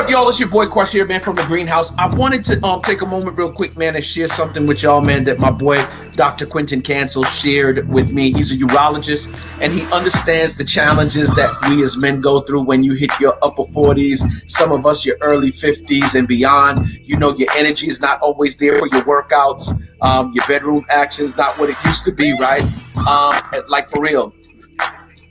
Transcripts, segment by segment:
up, y'all? It's your boy Quest here, man, from the greenhouse. I wanted to take a moment real quick, man, and share something with y'all, man, that my boy Dr. Quentin Cancel shared with me. He's a urologist, and he understands the challenges that we as men go through when you hit your upper 40s, some of us your early 50s and beyond. You know, your energy is not always there for your workouts. Your bedroom action's not what it used to be, right? Like, for real.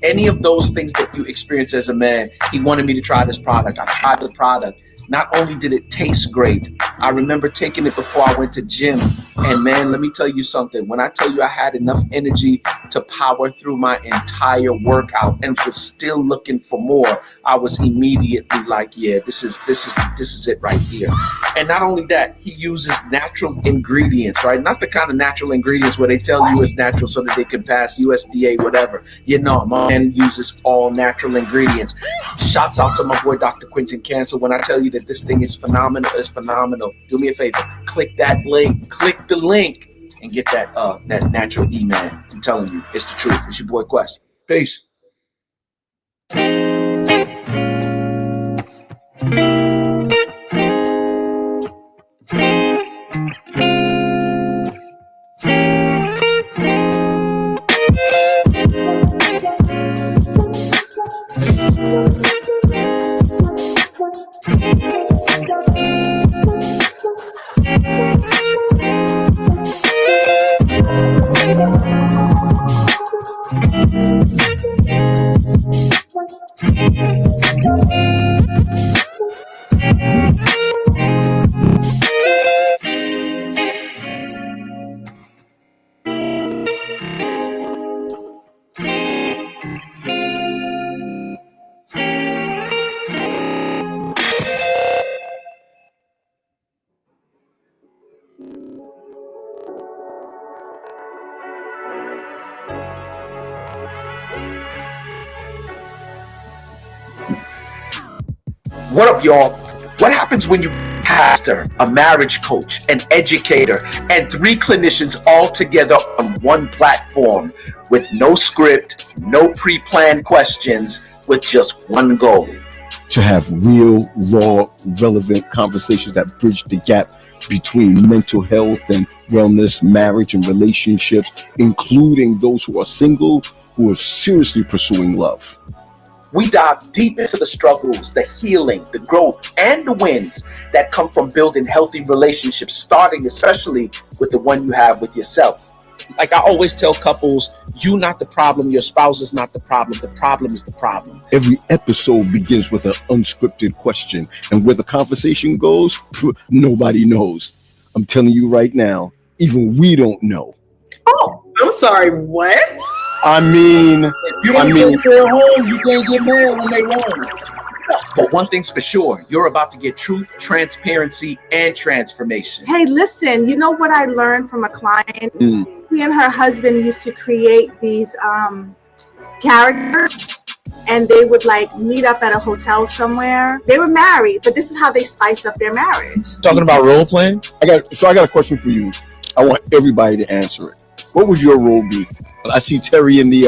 Any of those things that you experience as a man, he wanted me to try this product. I tried the product. Not only did it taste great, I remember taking it before I went to gym. And man, let me tell you something. When I tell you I had enough energy to power through my entire workout and was still looking for more, I was immediately like, yeah, this is it right here. And not only that, he uses natural ingredients, right? Not the kind of natural ingredients where they tell you it's natural so that they can pass USDA, whatever. You know, my man uses all natural ingredients. Shouts out to my boy, Dr. Quentin Cancel. When I tell you that this thing is phenomenal, it's phenomenal. Do me a favor, click that link, click the link, and get that natural E-Man. I'm telling you, it's the truth. It's your boy Quest. Peace. What up, y'all? What happens when you pastor, a marriage coach, an educator, and 3 clinicians all together on one platform with no script, no pre-planned questions, with just one goal? To have real, raw, relevant conversations that bridge the gap between mental health and wellness, marriage and relationships, including those who are single, who are seriously pursuing love. We dive deep into the struggles, the healing, the growth, and the wins that come from building healthy relationships, starting especially with the one you have with yourself. Like I always tell couples, you not the problem, your spouse is not the problem is the problem. Every episode begins with an unscripted question, and where the conversation goes, nobody knows. I'm telling you right now, even we don't know. Oh, I'm sorry, what? I mean, you get their home, you can't get mad when they won. But one thing's for sure, you're about to get truth, transparency, and transformation. Hey, listen, you know what I learned from a client? She and her husband used to create these characters, and they would like meet up at a hotel somewhere. They were married, but this is how they spiced up their marriage. Talking about role playing? I got a question for you. I want everybody to answer it. What would your role be? I see Terry in the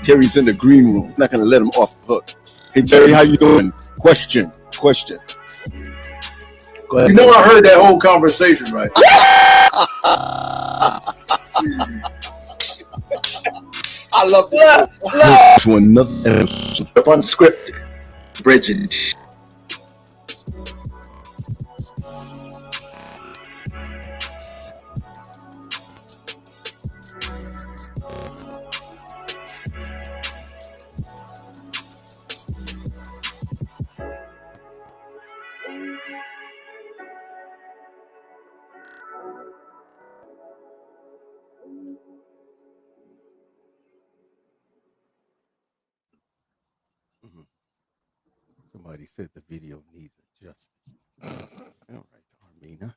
Terry's in the green room. I'm not gonna let him off the hook. Hey Terry, how you doing? Question. Go ahead. You know I heard that whole conversation, right? I love that. To another episode of Unscripted Bridging. Somebody said the video needs adjustment. All right, Armina.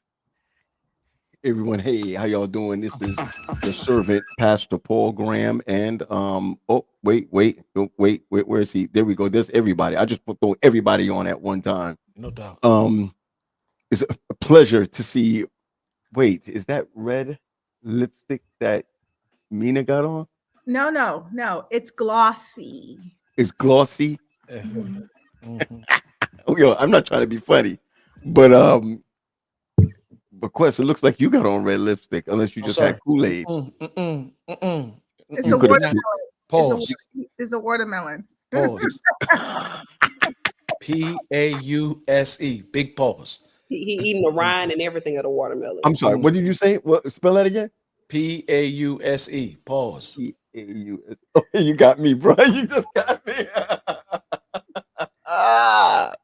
Everyone, hey, how y'all doing? This is the servant, Pastor Paul Graham, and wait, where is he? There we go. There's everybody. I just put everybody on at one time. No doubt. It's a pleasure to see. Wait, is that red lipstick that Mina got on? No. It's glossy. It's glossy. Mm-hmm. Oh, yo, I'm not trying to be funny, but Quest, it looks like you got on red lipstick, unless you No, just sir. had Kool-Aid. It's You the could have. watermelon. Pause. It's the watermelon. Pause. Pause. Big pause. He eating the rind and everything of the watermelon. I'm sorry. What did you say? What? Spell that again. Pause. Pause. P-A-U-S. Oh, you got me, bro. You just got me.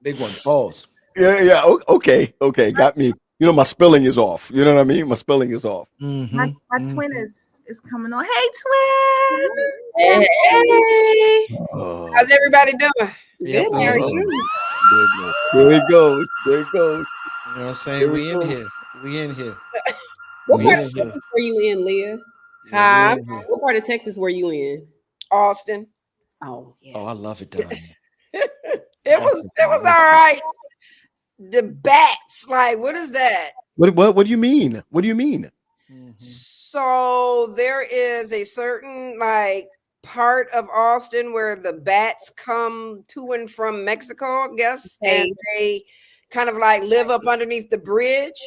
Big one. Pause. Yeah. Okay. Got me. You know, my spelling is off. You know what I mean? My spelling is off. My twin is coming on. Hey, twin. Hey, Oh, how's everybody doing? Yep, Good. we How are in here. you? there it goes. There it goes. You know what I'm saying? There We we in go. here. We in here. What We part in of here. Texas were you in, Leah? Yeah, we in here. What part of Texas were you in? Austin. Oh, yeah. Oh, I love it down here. It was all right. The bats, like, what is that? What do you mean? What do you mean? So there is a certain like part of Austin where the bats come to and from Mexico, I guess, and they kind of like live up underneath the bridge.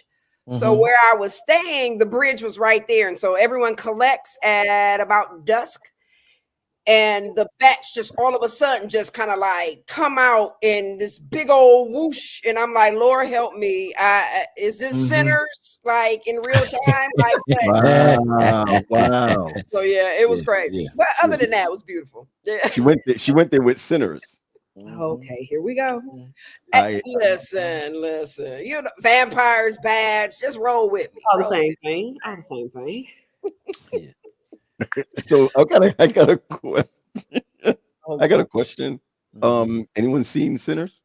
So where I was staying, the bridge was right there, and so everyone collects at about dusk. And the bats just all of a sudden just kind of like come out in this big old whoosh, and I'm like, Lord help me! Is this sinners like in real time? Like that? Wow. So yeah, it was Yeah, crazy. yeah. But other than that, it was beautiful. Yeah. She went there with sinners. Okay, here we go. Listen. You know, vampires, bats, just roll with me. All the same thing. All the same thing. Yeah. So I got a question. Oh, I got a question. Anyone seen Sinners?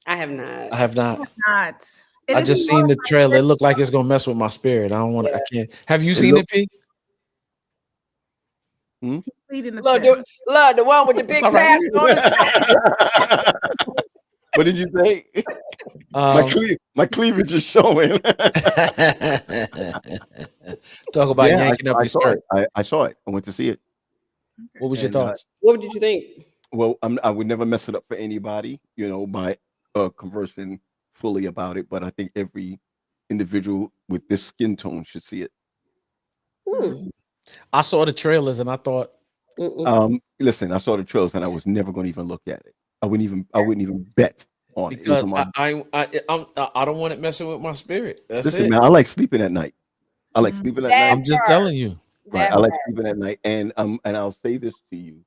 I have not. I have not. Not. I just seen the trailer. It looked like it's gonna mess with my spirit. I don't want to. I can't. Have you seen it, P? Love the one with the big cast on his What did you say? My cleavage is showing. Talk about yanking up your skirt. I saw it. I went to see it. What was your thoughts? What did you think? Well, I would never mess it up for anybody, you know, by conversing fully about it. But I think every individual with this skin tone should see it. I saw the trailers and I thought, listen, I saw the trailers and I was never going to even look at it. I wouldn't even bet on it. because I don't want it messing with my spirit. That's Listen, it. man, I like sleeping at night. I like sleeping at night. I'm just telling you. Right. I like sleeping at night. And I'll say this to you.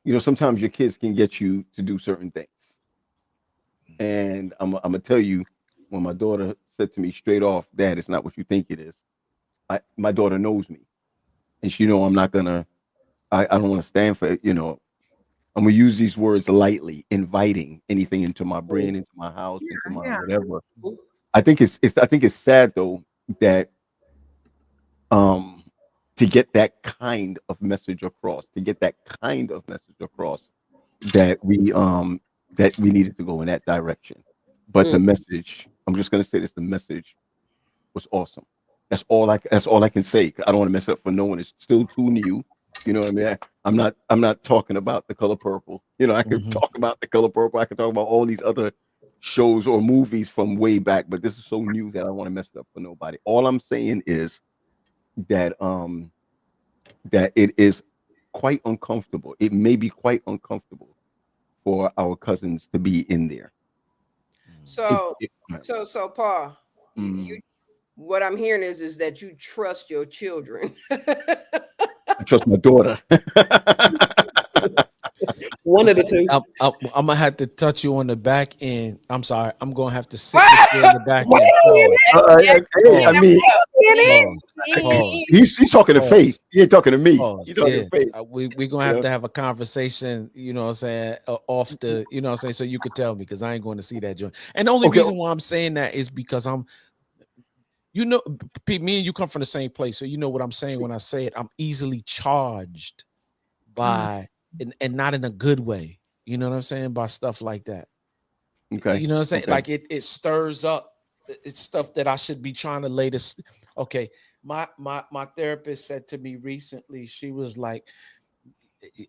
You know, sometimes your kids can get you to do certain things. And I'm gonna tell you, when my daughter said to me straight off, Dad, it's not what you think it is. My daughter knows me. And she know I'm not gonna, I don't want to stand for it, you know. I'm gonna use these words lightly, inviting anything into my brain, into my house, into my whatever. I think it's sad though that to get that kind of message across, that we needed to go in that direction. But the message, I'm just gonna say this, the message was awesome. That's all I can say. I don't want to mess it up for no one. It's still too new. You know what I mean? I'm not talking about The Color Purple. You know, I can talk about The Color Purple. I can talk about all these other shows or movies from way back, but this is so new that I don't want to mess it up for nobody. All I'm saying is that that it is quite uncomfortable. It may be quite uncomfortable for our cousins to be in there. So Paul, what I'm hearing is that you trust your children. I trust my daughter. One of the two. I'm gonna have to touch you on the back end. I'm sorry. I'm gonna have to sit with you on the back end. I mean, he's talking to Faith. He ain't talking to me. He's talking to Faith. We're gonna have a conversation, you know what I'm saying, off the, you know what I'm saying, so you could tell me, because I ain't going to see that joint. And the only reason why I'm saying that is because you know, Pete, me and you come from the same place, so you know what I'm saying when I say it. I'm easily charged by, and not in a good way, you know what I'm saying, by stuff like that. Okay. You know what I'm saying? Like it stirs up. It's stuff that I should be trying to lay this. Okay. My therapist said to me recently, she was like,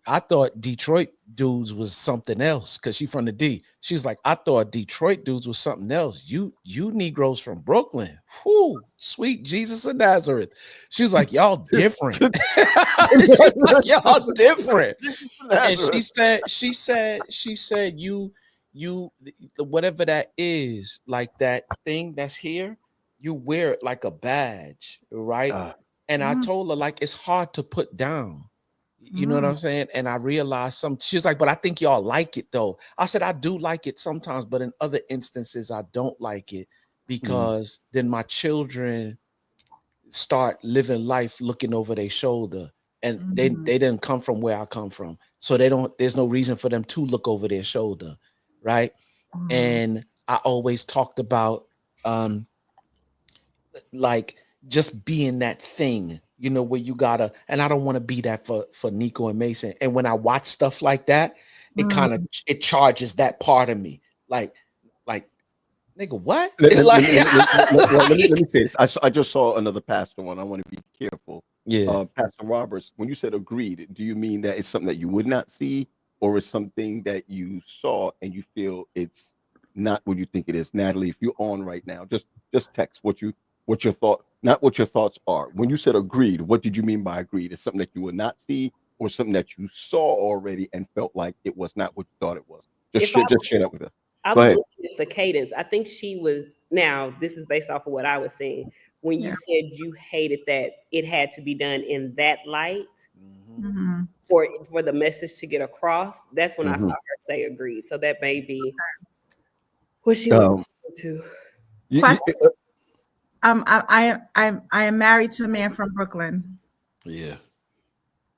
I thought Detroit dudes was something else because she from the D. She's like, I thought Detroit dudes was something else. You Negroes from Brooklyn, whoo, sweet Jesus of Nazareth. She was like, y'all different. She's like, y'all different. And she said, you, whatever that is, like that thing that's here, you wear it like a badge, right? And I told her, like, it's hard to put down. You know what I'm saying? And I realized she's like, but I think y'all like it though. I said, I do like it sometimes, but in other instances, I don't like it because then my children start living life looking over their shoulder. And they didn't come from where I come from. So there's no reason for them to look over their shoulder. Right. And I always talked about like just being that thing, you know, where you gotta, and I don't want to be that for Nico and Mason. And when I watch stuff like that, it kind of it charges that part of me. Like nigga, what? Let me say this. I just saw another pastor one. I want to be careful. Yeah. Pastor Roberts, when you said agreed, do you mean that it's something that you would not see, or is something that you saw and you feel it's not what you think it is? Natalie, if you're on right now, just text what your thought, not what your thoughts are. When you said agreed, what did you mean by agreed? Is something that you would not see, or something that you saw already and felt like it was not what you thought it was? Just share that with her. I was looking at the cadence. I think she was, now this is based off of what I was saying. When you said you hated that it had to be done in that light for the message to get across, that's when I saw her say agreed. So that may be what she was to. Question. I am married to a man from Brooklyn. Yeah.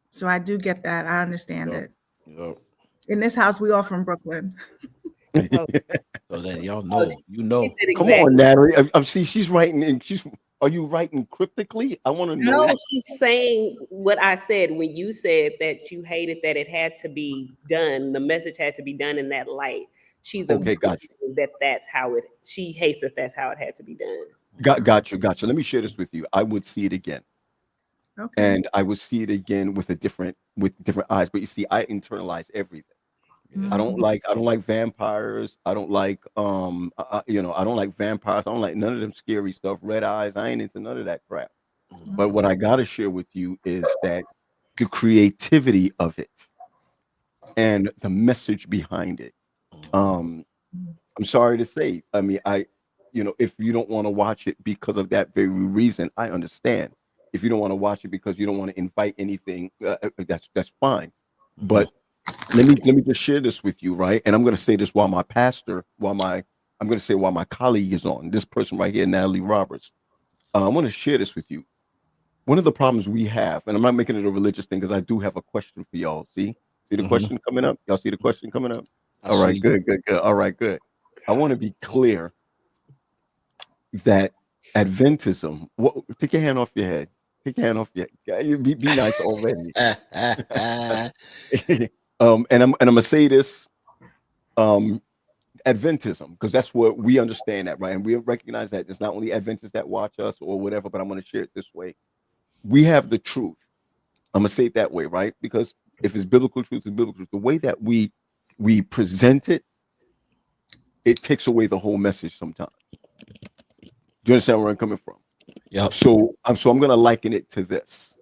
So I do get that. I understand it. Yep. In this house, we all from Brooklyn. So then y'all know, you know. Come on, Natalie. I'm see she's writing and are you writing cryptically? I want to know. No, she's saying what I said when you said that you hated that it had to be done. The message had to be done in that light. She's okay. Gotcha. That's how it. She hates that that's how it had to be done. Gotcha. Let me share this with you. I would see it again. Okay. And I would see it again with different eyes. But you see, I internalize everything. Yeah. I don't like vampires. I don't like I don't like vampires. I don't like none of them scary stuff. Red eyes. I ain't into none of that crap. But what I gotta share with you is that the creativity of it and the message behind it. I'm sorry to say. I mean, if you don't want to watch it because of that very reason, I understand. If you don't want to watch it because you don't want to invite anything, that's fine. But let me just share this with you, right? And I'm going to say this while my colleague is on. This person right here, Natalie Roberts. I want to share this with you. One of the problems we have, and I'm not making it a religious thing because I do have a question for y'all. See the question coming up? Y'all see the question coming up? All right, good. All right, good. I want to be clear that Adventism. Take your hand off your head. Take your hand off your head. Be nice already. And I'm gonna say this, Adventism, because that's what we understand that, right? And we recognize that it's not only Adventists that watch us or whatever, but I'm gonna share it this way. We have the truth. I'm gonna say it that way, right? Because if it's biblical truth, it's biblical truth. The way that we present it, it takes away the whole message sometimes. Do you understand where I'm coming from? Yeah. So I'm gonna liken it to this.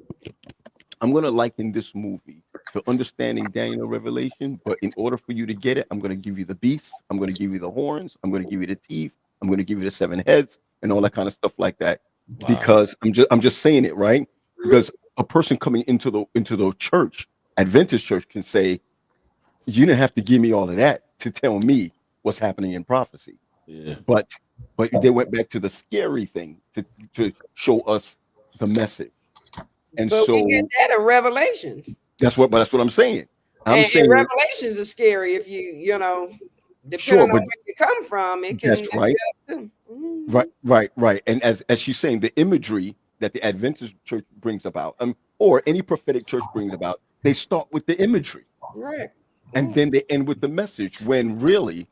I'm going to liken this movie to understanding Daniel Revelation, but in order for you to get it, I'm going to give you the beasts, I'm going to give you the horns, I'm going to give you the teeth, I'm going to give you the 7 heads, and all that kind of stuff like that. Wow. Because I'm just saying it, right? Because a person coming into the church, Adventist church, can say, you didn't have to give me all of that to tell me what's happening in prophecy. Yeah. But they went back to the scary thing to show us the message. And but so we get that in Revelations. That's what I'm saying. I'm saying Revelations are scary if you depending on where you come from, it can. That's right. Right. And as she's saying, the imagery that the Adventist church brings about, or any prophetic church brings about, they start with the imagery, right, and then they end with the message. When really,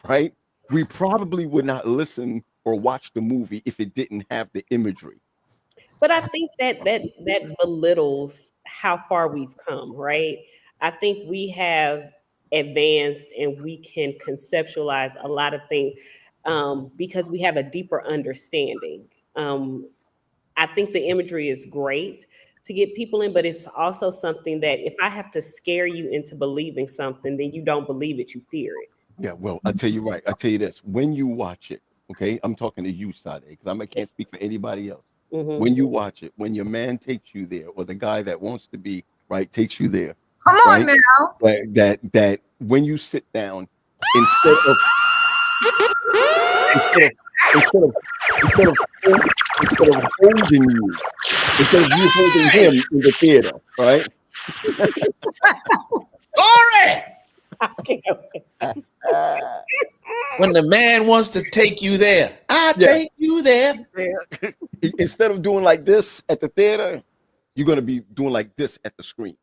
right, we probably would not listen or watch the movie if it didn't have the imagery. But I think that belittles how far we've come, right? I think we have advanced and we can conceptualize a lot of things because we have a deeper understanding. I think the imagery is great to get people in, but it's also something that if I have to scare you into believing something, then you don't believe it, you fear it. Yeah, well, I tell you right. I tell you this. When you watch it, okay, I'm talking to you, Sade, because I can't speak for anybody else. Mm-hmm. When you watch it, when your man takes you there, or the guy that wants to be right takes you there, Come on right? now. That when you sit down, instead of holding you, instead of you holding him in the theater, right? When the man wants to take you there, take you there. Instead of doing like this at the theater, you're gonna be doing like this at the screen.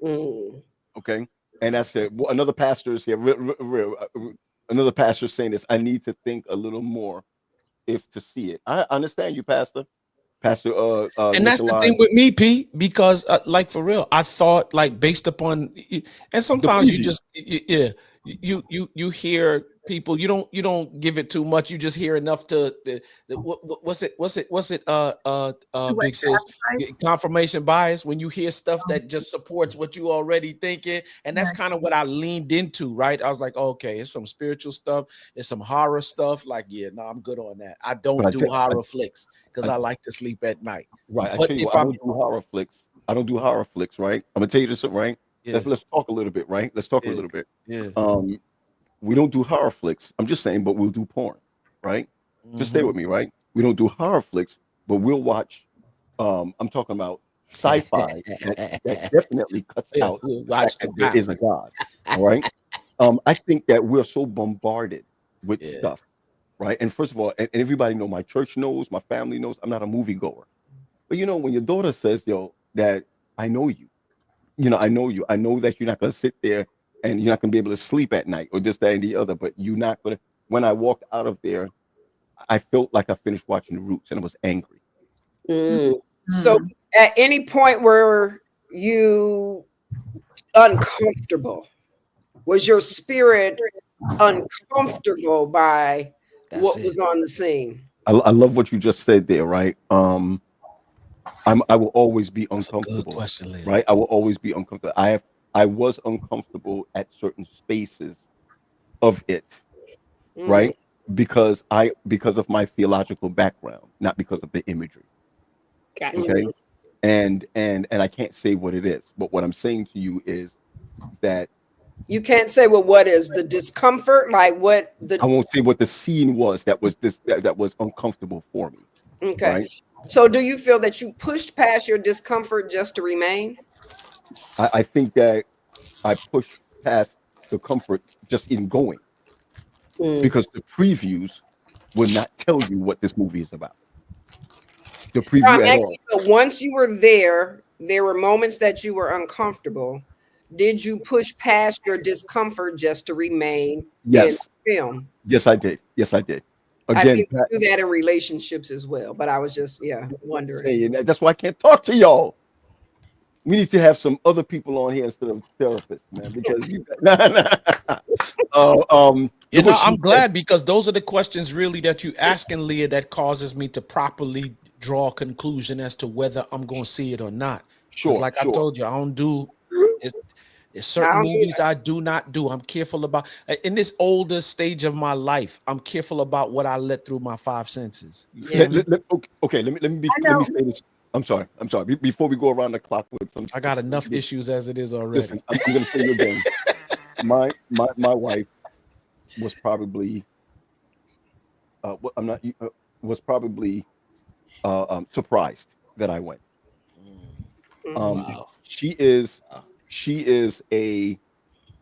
Okay, and that's it. Well, another pastor is here. Another pastor saying this. I need to think a little more if to see it. I understand you, Pastor. And that's the thing with me, P, because like for real, I thought like based upon, and sometimes you just you hear people, you don't give it too much, you just hear enough to what's it big sis, confirmation bias, when you hear stuff that just supports what you already thinking. And that's kind of what I leaned into, right? I was like, okay, it's some spiritual stuff, it's some horror stuff, like I'm good on that. I don't do horror flicks because I like to sleep at night. Right. I tell you what, I don't do horror flicks. I don't do horror flicks, right? I'm gonna tell you this, right? Yeah. Let's talk a little bit, right? Let's talk a little bit. Yeah. We don't do horror flicks. I'm just saying, but we'll do porn, right? Just stay with me, right? We don't do horror flicks, but we'll watch. I'm talking about sci-fi that definitely cuts out the fact that there is a God. All right. I think that we're so bombarded with stuff, right? And first of all, and everybody know, my church knows, my family knows, I'm not a moviegoer. But when your daughter says, that I know you, I know you, I know that you're not gonna sit there and you're not gonna be able to sleep at night or this, that, and the other, but you're not gonna. When I walked out of there, I felt like I finished watching The Roots and I was angry. So at any point were you uncomfortable? Was your spirit uncomfortable by what was on the scene? I love what you just said there, right? I will always be uncomfortable. Good question, Leah. Right? I will always be uncomfortable. I was uncomfortable at certain spaces of it, right? Because of my theological background, not because of the imagery. Okay. And I can't say what it is, but what I'm saying to you is that you can't say what is the discomfort, like what the. I won't say what the scene was that was that was uncomfortable for me. Okay. Right? So do you feel that you pushed past your discomfort just to remain? I think that I pushed past the comfort just in going, because the previews will not tell you what this movie is about. The preview at all. So once you were there were moments that you were uncomfortable. Did you push past your discomfort just to remain in the film? Yes, I did. Yes, I did. Again, I think we do that in relationships as well, but I was just wondering. That's why I can't talk to y'all. We need to have some other people on here instead of therapists, man. Because I'm glad, because those are the questions really that you asking, Leah, that causes me to properly draw a conclusion as to whether I'm going to see it or not. Sure. Like I told you, I don't do it. There's certain movies I do not do. I'm careful about, in this older stage of my life, I'm careful about what I let through my five senses. Let me say this. I'm sorry. Before we go around the clock with some, I got enough issues as it is already. Listen, I'm going to say it again. My wife was probably surprised that I went. Wow. She is a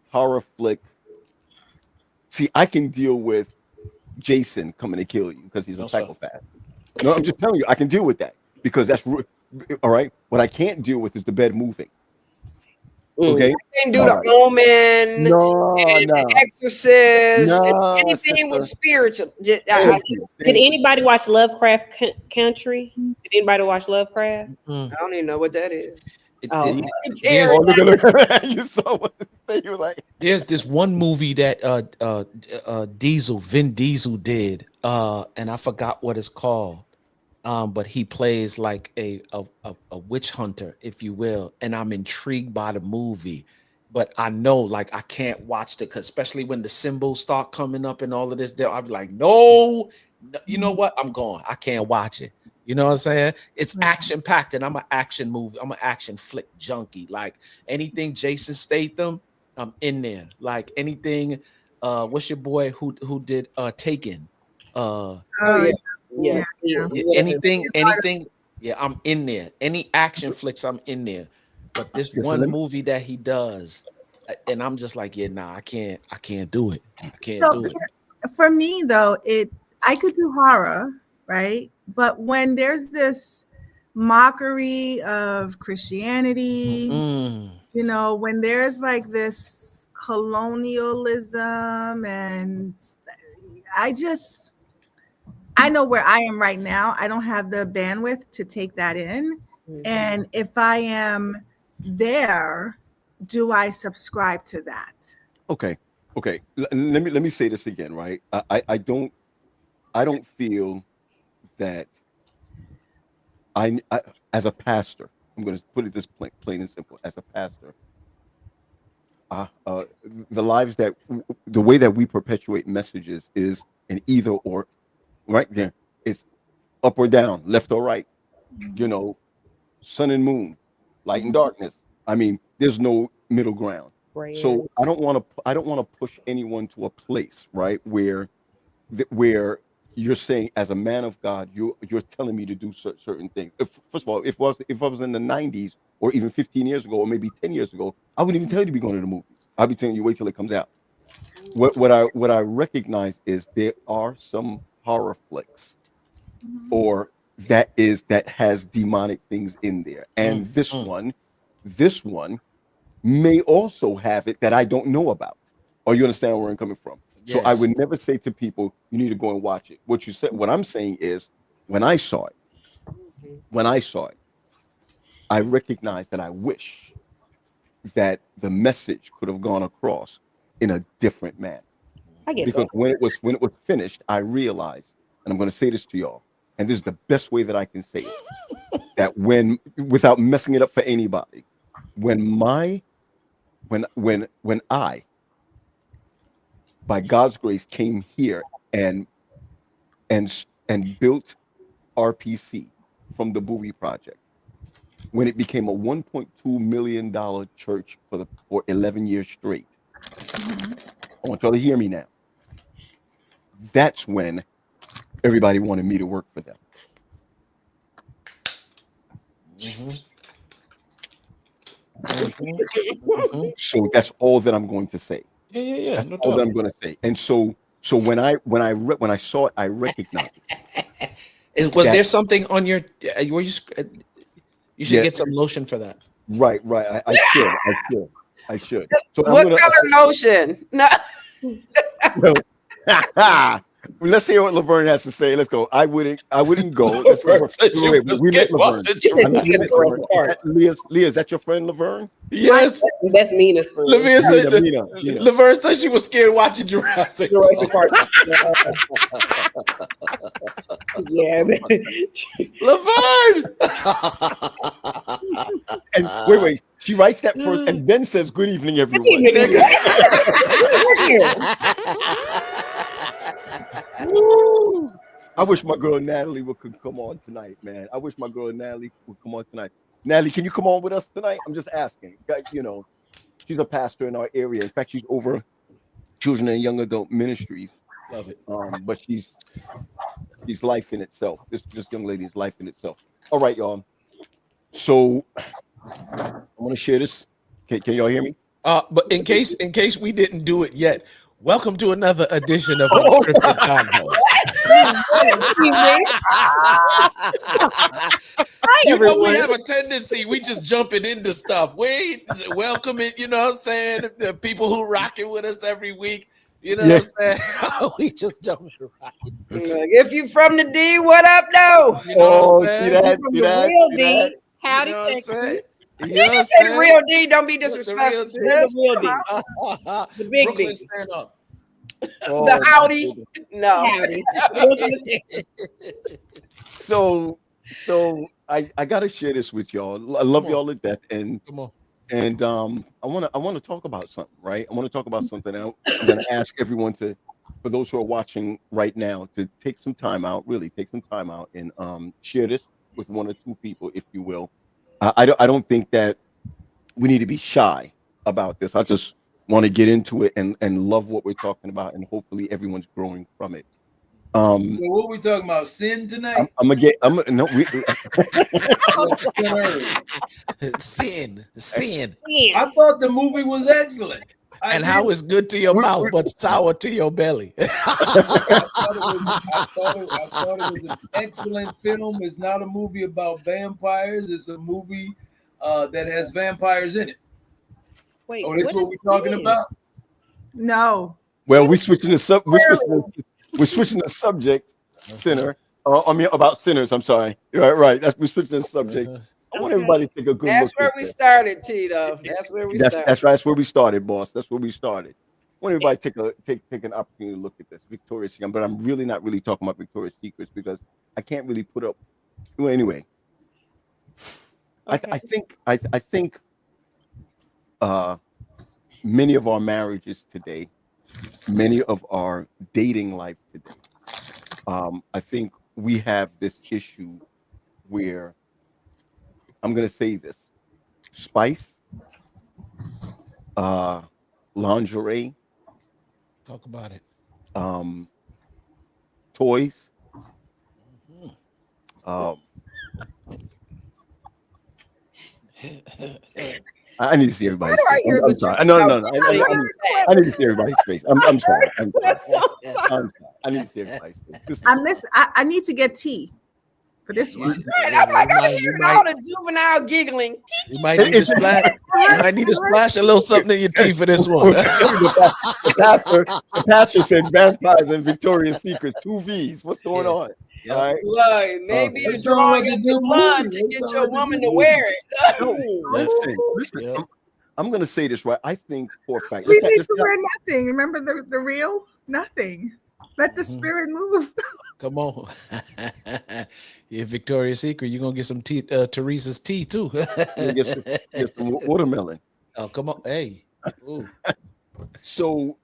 horror flick. See, I can deal with Jason coming to kill you because he's a psychopath. No, I'm just telling you, I can deal with that because that's all right. What I can't deal with is the bed moving. Okay, I can do the Omen, the Exorcist, anything with spiritual. Did anybody watch Lovecraft Country? Did anybody watch Lovecraft? I don't even know what that is. there's, look at you saw what you were like. there's this one movie that Vin Diesel did, and I forgot what it's called. But he plays like a witch hunter, if you will, and I'm intrigued by the movie. But I know, like, I can't watch it because, especially when the symbols start coming up and all of this, I'll be like, no, you know what? I'm gone. I can't watch it. You know what I'm saying? It's action packed, and I'm an action movie. I'm an action flick junkie. Like anything Jason Statham, I'm in there. Like anything. What's your boy who did Taken? Yeah. Anything. Yeah, I'm in there. Any action flicks, I'm in there. But this one movie that he does, and I'm just like, yeah, nah, I can't do it. I can't do it. For me, though, I could do horror, right? But when there's this mockery of Christianity, you know, when there's like this colonialism, and I know where I am right now. I don't have the bandwidth to take that in. And if I am there, do I subscribe to that? Okay. Let me say this again, right? I don't feel that I as a pastor, I'm going to put it this plain and simple. As a pastor, the way that we perpetuate messages is an either or, right there. It's up or down, left or right. You know, sun and moon, light and darkness. I mean, there's no middle ground. Right. So I don't want to push anyone to a place, right, where you're saying, as a man of God, you're telling me to do certain things. First of all, if I was in the 90s or even 15 years ago or maybe 10 years ago, I wouldn't even tell you to be going to the movies. I'd be telling you wait till it comes out. What I recognize is there are some horror flicks or that has demonic things in there, and this one may also have it that I don't know about. Or you understand where I'm coming from? Yes. So I would never say to people, you need to go and watch it. What I'm saying is, when I saw it, I recognized that I wish that the message could have gone across in a different manner. Because when it was finished, I realized, and I'm going to say this to y'all, and this is the best way that I can say it, that without messing it up for anybody, when I, by God's grace, came here and built RPC from the Bowie Project, when it became a $1.2 million church for 11 years straight, I want y'all to hear me now. That's when everybody wanted me to work for them. So that's all that I'm going to say. Yeah. That's all that I'm going to say. And so when I saw it, I recognized it. Was there something on your? Were you should get some lotion for that. Right. I should. So what color lotion? No. Let's hear what Laverne has to say. Let's go. I wouldn't go. Let's go. We met Laverne. Leah, is that your friend Laverne? Yes. That's Mina's friend. Laverne said she was scared watching Jurassic Park. Yeah. Laverne. And wait. She writes that first and then says, "Good evening, everyone." I wish my girl Natalie could come on tonight, man. I wish my girl Natalie would come on tonight. Natalie, can you come on with us tonight? I'm just asking. You know, she's a pastor in our area. In fact, she's over children and young adult ministries. Love it. But she's life in itself. This young lady is life in itself. All right, y'all. So I want to share this. Can y'all hear me? But in case we didn't do it yet, welcome to another edition of Unscripted Conversations. You know, we have a tendency, we just jumping into stuff. We welcome it, you know what I'm saying? The people who rocking with us every week, you know what I'm saying? We just jumping right. If you from the D, what up, though? You know what I'm saying? Howdy, you know what I'm saying? You know what I'm Say the saying? real D. Don't be The disrespectful. real sis. The real D. The big Brooklyn, D. stand up. Oh, The my howdy. goodness. No. Howdy. So I gotta share this with y'all. I love Come on. y'all to death, and Come on. I want to talk about something, right? I want to talk about something. I'm gonna ask everyone to, for those who are watching right now, to take some time out, really take some time out, and share this with one or two people, if you will. I don't think that we need to be shy about this. I just want to get into it and love what we're talking about, and hopefully everyone's growing from it. So what we talking about? Sin tonight? I'm gonna get. No, Sin. I thought the movie was excellent. And how it's good to your mouth, but sour to your belly. I thought it was an excellent film. It's not a movie about vampires. It's a movie that has vampires in it. Wait, Oh, that's what is we're talking Sin? about? No. well, we're switching the subject, sinner. I mean, about sinners. I'm sorry. Right. We're switching the subject. I want everybody to take a good That's look. where we started, Tito. That's where we started. That's right. That's where we started, boss. That's where we started. I want everybody to take an opportunity to look at this Victoria's Secret, but I'm really not really talking about Victoria's Secrets because I can't really put up. Well, anyway, Okay. I think many of our marriages today, many of our dating life today, I think we have this issue where I'm going to say this: spice, lingerie, Talk about it. toys. I need to see everybody's Why do I face. hear I'm the sorry. truth No. about I need to see everybody's face. I'm sorry. I'm sorry. I need to see everybody's face. I need to get tea for this one. Right, I'm like, I'm hearing all the juvenile giggling. You might need to splash. You might need to splash a little something in your teeth for this one. The pastor said vampires and Victoria's Secret, 2 V's. What's going on? Yep. All right. Look, maybe It's you're drawing like a up good the blood movie. to It's get all your like a woman good to wear it. Listen. Yep. I'm going to say this right. I think for a fact. We need to wear nothing. Remember the real nothing. Let the Mhm. spirit move. Come on. Yeah, Victoria's Secret. You're gonna get some tea, Teresa's tea too. Get some watermelon. Oh, come on. Hey. Ooh. So,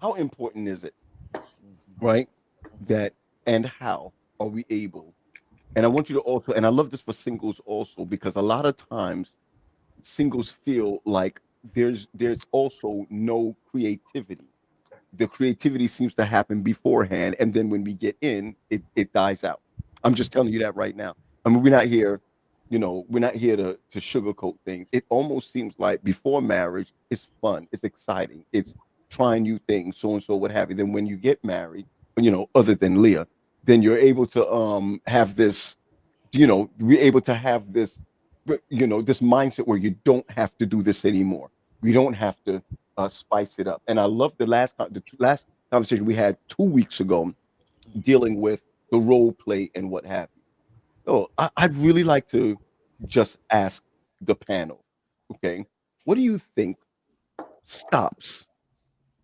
how important is it, right? That and how are we able? And I want you to also, and I love this for singles also, because a lot of times singles feel like there's also no creativity. The creativity seems to happen beforehand, and then when we get in, it dies out. I'm just telling you that right now. I mean, we're not here to sugarcoat things. It almost seems like before marriage, it's fun, it's exciting, it's trying new things, so and so, what have you. Then when you get married, other than Leah, then you're able to have this, we're able to have this, this mindset where you don't have to do this anymore. We don't have to spice it up. And I love the last conversation we had 2 weeks ago, dealing with the role play and what have you. So I'd really like to just ask the panel, okay, what do you think stops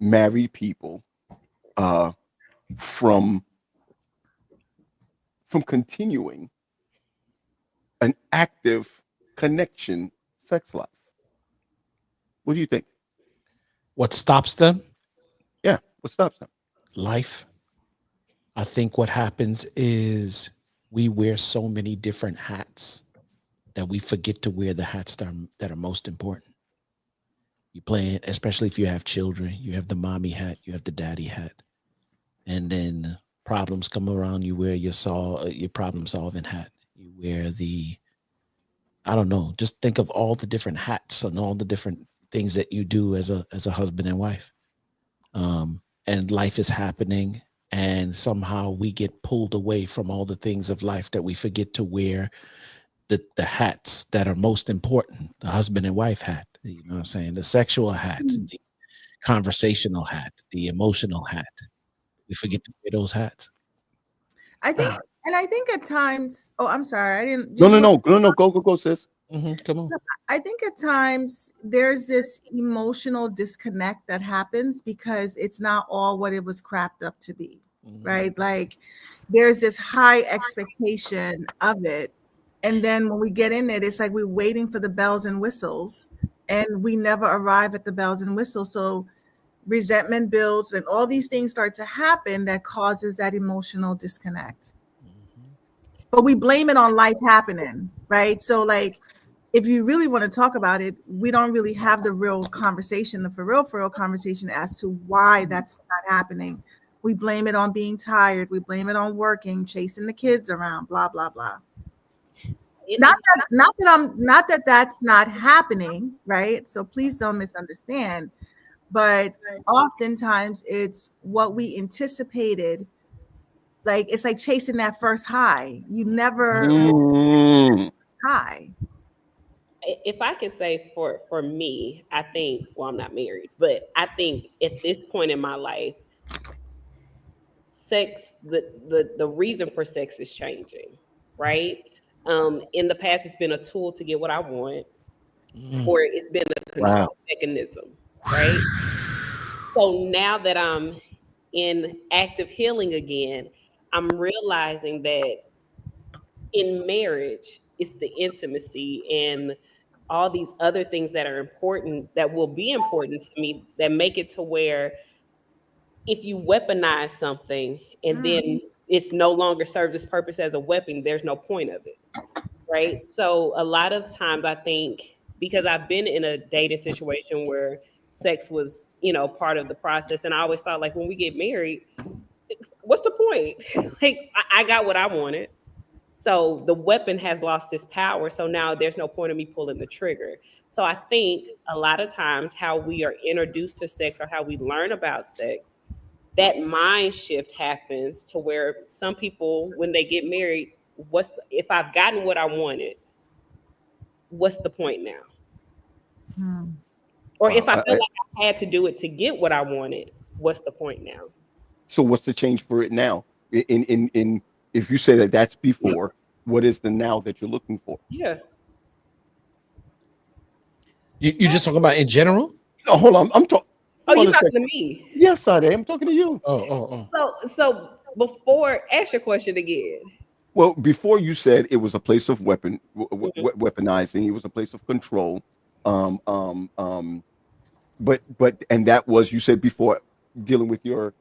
married people from continuing an active connection sex life? What do you think? What stops them? Yeah, what stops them? Life. I think what happens is we wear so many different hats that we forget to wear the hats that are most important. You play, especially if you have children, you have the mommy hat, you have the daddy hat, and then problems come around. You wear your problem solving hat. You wear I don't know. Just think of all the different hats and all the different things that you do as a husband and wife. And life is happening, and somehow we get pulled away from all the things of life that we forget to wear the hats that are most important. The husband and wife hat, you know what I'm saying? The sexual hat, the conversational hat, the emotional hat. We forget to wear those hats. I think at times. Oh, I'm sorry. I didn't. No. Go, sis. Come on. I think at times there's this emotional disconnect that happens because it's not all what it was crapped up to be, right? Like there's this high expectation of it. And then when we get in it, it's like we're waiting for the bells and whistles and we never arrive at the bells and whistles. So resentment builds and all these things start to happen that causes that emotional disconnect. But we blame it on life happening, right? So like, if you really want to talk about it, we don't really have the real conversation, the for real conversation as to why that's not happening. We blame it on being tired. We blame it on working, chasing the kids around, blah, blah, blah. Not that that's not happening, right? So please don't misunderstand. But oftentimes it's what we anticipated. Like it's like chasing that first high. You never high. If I can say for me, I think, well, I'm not married, but I think at this point in my life, sex, the reason for sex is changing, right? In the past, it's been a tool to get what I want, or it's been a control mechanism, right? So now that I'm in active healing again, I'm realizing that in marriage, it's the intimacy and all these other things that are important, that will be important to me, that make it to where if you weaponize something and then it's no longer serves its purpose as a weapon, there's no point of it, right? So a lot of times I think, because I've been in a dating situation where sex was, part of the process, and I always thought, like, when we get married, what's the point? Like, I got what I wanted. So the weapon has lost its power. So now there's no point in me pulling the trigger. So I think a lot of times how we are introduced to sex or how we learn about sex, that mind shift happens to where some people, when they get married, if I've gotten what I wanted, what's the point now? Or if I feel like I had to do it to get what I wanted, what's the point now? So what's the change for it now? In if you say that that's before, what is the now that you're looking for? Yeah. You just talking about in general? No, hold on. I'm talking. Oh, you talking to me? Yes, I am. I'm talking to you. Oh. So before, ask your question again. Well, before you said it was a place of weaponizing. It was a place of control. But and that was, you said before, dealing with your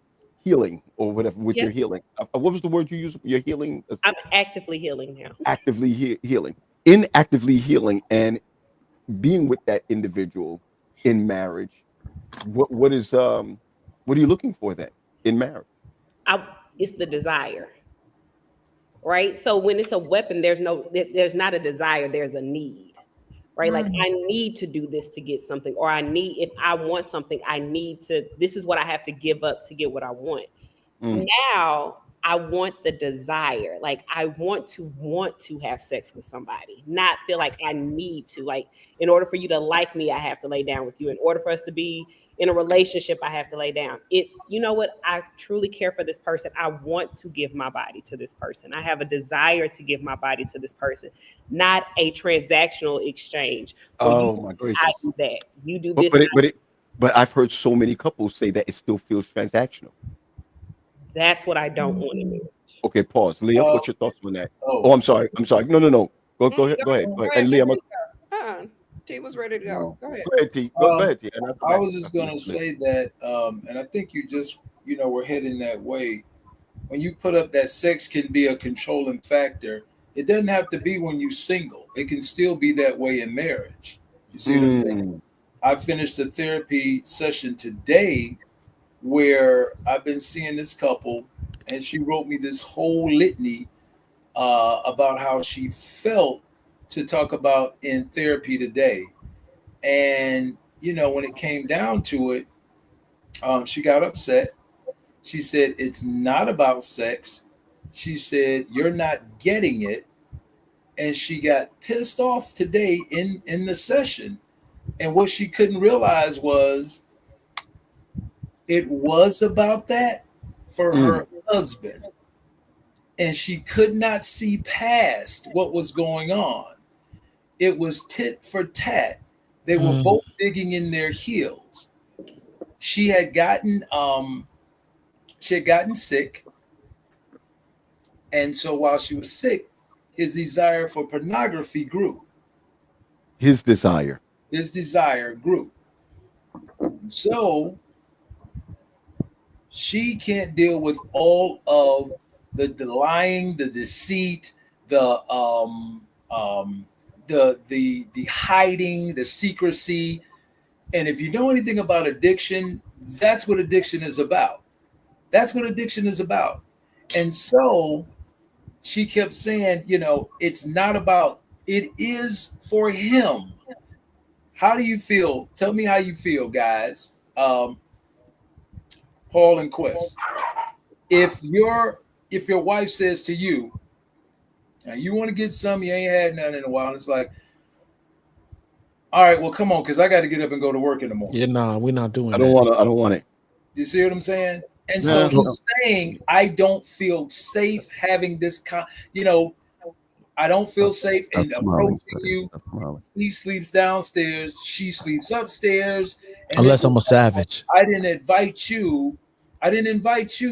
healing or whatever, with your healing. What was the word you used? Your healing? I'm actively healing now. Actively healing. In actively healing and being with that individual in marriage, what are you looking for then in marriage? It's the desire, right? So when it's a weapon, there's not a desire, there's a need, right? Like, I need to do this to get something, or if I want something, this is what I have to give up to get what I want. Now I want the desire. Like, I want to have sex with somebody, not feel like I need to. Like, in order for you to like me, I have to lay down with you. In order for us to be in a relationship, I have to lay down. It's, you know what? I truly care for this person. I want to give my body to this person. I have a desire to give my body to this person, not a transactional exchange. Oh my gracious. I do that. You do this. But I've heard so many couples say that it still feels transactional. That's what I don't want in marriage. Okay, pause. Leah, what's your thoughts on that? Oh, I'm sorry. No. Go ahead. And Leah, T was ready to go. Go ahead. Go ahead, T. Go ahead, T. I was just going to say that, and I think you just, we're heading that way. When you put up that sex can be a controlling factor, it doesn't have to be when you're single. It can still be that way in marriage. You see what I'm saying? I finished a therapy session today where I've been seeing this couple, and she wrote me this whole litany about how she felt to talk about in therapy today. And, when it came down to it, she got upset. She said, it's not about sex. She said, you're not getting it. And she got pissed off today in the session. And what she couldn't realize was it was about that for her husband. And she could not see past what was going on. it was tit for tat. They were both digging in their heels. She had gotten sick, and so while she was sick, his desire for pornography grew. His desire grew. So she can't deal with all of the lying, the deceit, the hiding, the secrecy. And if you know anything about addiction, that's what addiction is about. That's what addiction is about. And so she kept saying, it's not about, it is for him. How do you feel? Tell me how you feel, guys. Paul and Quest. If your wife says to you, now you want to get some, you ain't had none in a while, and it's like, all right, well, come on, because I got to get up and go to work in the morning. Yeah, nah, we're not doing I don't want it. Do you see what I'm saying? And so he's saying, I don't feel safe having this I don't feel safe in approaching you. He sleeps downstairs, she sleeps upstairs. Unless I'm a savage. I didn't invite you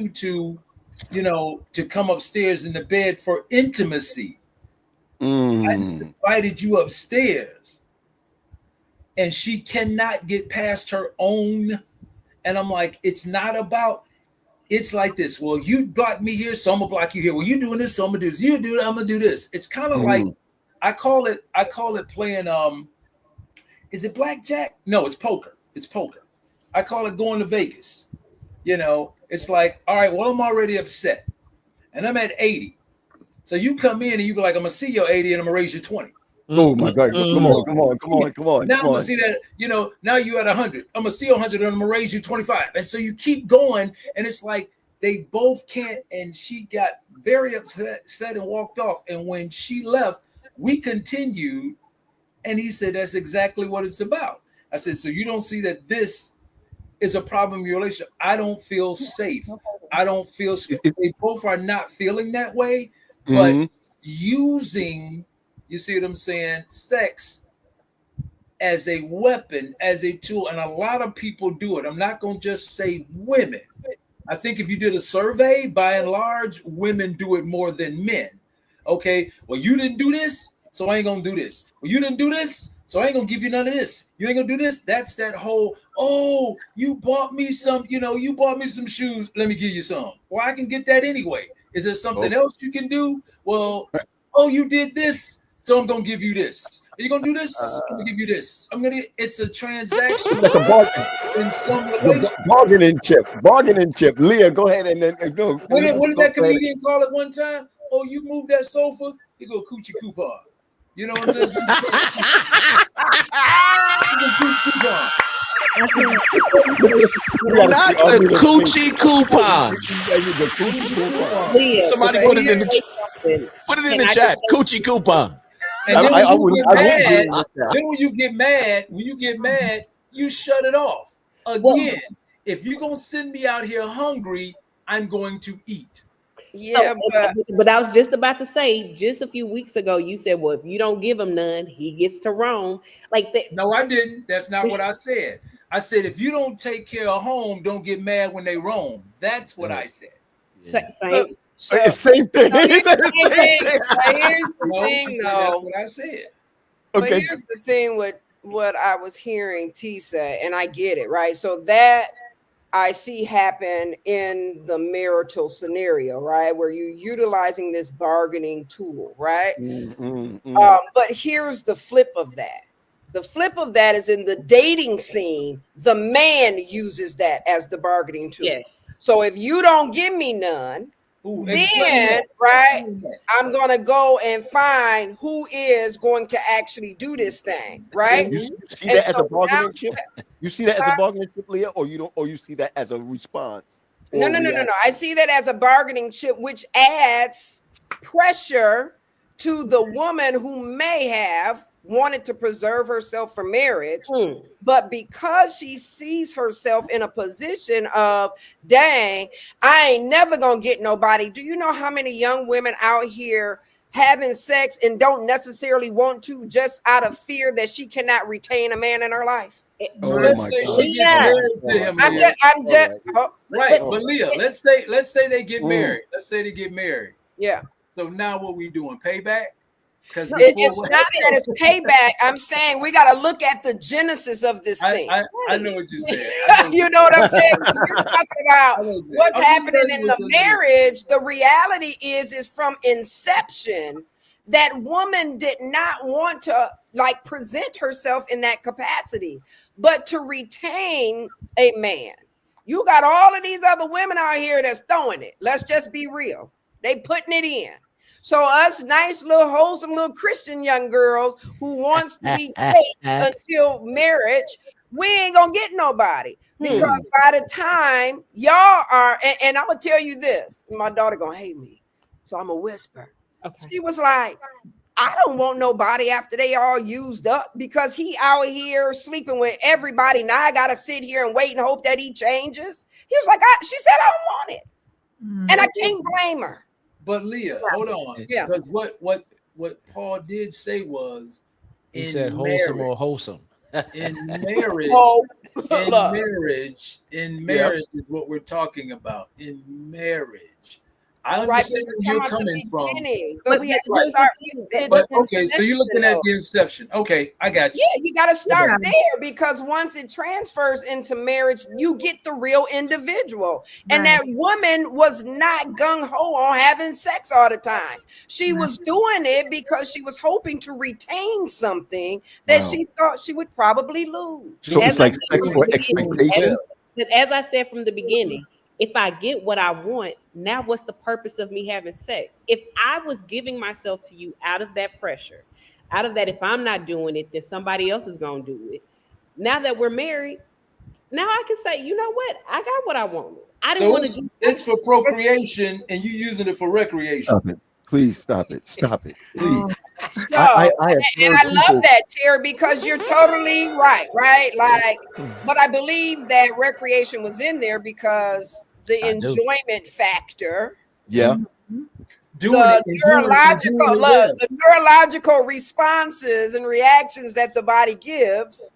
to, to come upstairs in the bed for intimacy. I just invited you upstairs. And she cannot get past her own. And I'm like, it's not about, it's like this. Well, you blocked me here, so I'm gonna block you here. Well, you doing this, so I'm gonna do this. You do that, I'm gonna do this. It's kind of like, I call it playing, is it blackjack? No, it's poker. It's poker. I call it going to Vegas. It's like, all right, well, I'm already upset. And I'm at 80. So you come in and you be like, I'm gonna see your 80 and I'm gonna raise you 20. Oh my God! Come on! Now I'm gonna see that. Now you at 100. I'm gonna see 100 and I'm gonna raise you 25. And so you keep going, and it's like they both can't. And she got very upset and walked off. And when she left, we continued. And he said, "That's exactly what it's about." I said, "So you don't see that this is a problem in your relationship? I don't feel safe. I don't feel. They both are not feeling that way, but using." You see what I'm saying? Sex as a weapon, as a tool. And a lot of people do it. I'm not going to just say women. I think if you did a survey, by and large, women do it more than men. Okay. Well, you didn't do this, so I ain't going to do this. Well, you didn't do this, so I ain't going to give you none of this. You ain't going to do this. That's that whole, oh, you bought me some, you bought me some shoes. Let me give you some. Well, I can get that anyway. Is there something else you can do? Well, oh, you did this. So I'm gonna give you this. Are you gonna do this? I'm gonna give you this. It's a transaction. Like a bargain. In some relationship. Bargaining chip. Leah, go ahead and then go. What did that comedian call it one time? Oh, you moved that sofa, you go coochie coupon. You know what I'm saying? Not the coochie coupon. Somebody put it in the chat. Coochie coupon. And then when you get mad, you shut it off. Again, if you're gonna send me out here hungry, I'm going to eat. Yeah, but I was just about to say, just a few weeks ago, you said, well, if you don't give him none, he gets to roam. Like that. No, I didn't. That's not what I said. I said, if you don't take care of home, don't get mad when they roam. That's what I said. Same thing. Here's the thing, though. That's what I said. But here's the thing with what I was hearing T say, and I get it, right? So that I see happen in the marital scenario, right? Where you're utilizing this bargaining tool, right? But here's the flip of that. The flip of that is in the dating scene, the man uses that as the bargaining tool. Yes. So if you don't give me none, then, right, I'm going to go and find who is going to actually do this thing, right? You see that as a bargaining chip? You see that as a bargaining chip, Leah, or you see that as a response? No. I see that as a bargaining chip, which adds pressure to the woman who may have wanted to preserve herself for marriage, but because she sees herself in a position of, dang, I ain't never gonna get nobody. Do you know how many young women out here having sex and don't necessarily want to, just out of fear that she cannot retain a man in her life? So Oh let's my say God. she gets married to him. I'm Leah. just Right, but Leah, let's say they get Mm. married. Let's say they get married. yeah. So now what we doing? Payback? Because It's not that it's payback. I'm saying we got to look at the genesis of this thing. I know what you said. You know what I'm saying? We're talking about what's I'm happening just in telling the you what marriage. The reality is from inception, that woman did not want to like present herself in that capacity, but to retain a man. You got all of these other women out here that's throwing it. Let's just be real. They putting it in. So us nice little wholesome little Christian young girls who wants to be chaste until marriage, we ain't gonna get nobody, because by the time y'all are, and I'm gonna tell you this, my daughter gonna hate me, so I'm gonna whisper. Okay. She was like, I don't want nobody after they all used up, because he out here sleeping with everybody. Now I gotta sit here and wait and hope that he changes. He was like, she said I don't want it, and I can't blame her. But Leah, hold on. Yeah. Because what Paul did say was, he said wholesome marriage, or wholesome. in marriage, in marriage is what we're talking about. In marriage, I understand where you're coming from. But we have to start with But okay, so you're looking at the inception. Okay, I got you. Yeah, you got to start there, because once it transfers into marriage, you get the real individual. And that woman was not gung-ho on having sex all the time. She was doing it because she was hoping to retain something that she thought she would probably lose. So it's like sex for expectation. But as I said from the beginning, if I get what I want, now what's the purpose of me having sex? If I was giving myself to you out of that pressure, out of that, if I'm not doing it, then somebody else is going to do it. Now that we're married, now I can say, you know what? I got what I wanted. I didn't want to do it's for procreation, and you using it for recreation. Stop it. Please stop it. Stop it. Please. I love that, Terry, because you're totally right? Like, but I believe that recreation was in there because the enjoyment factor. Yeah. The neurological responses and reactions that the body gives,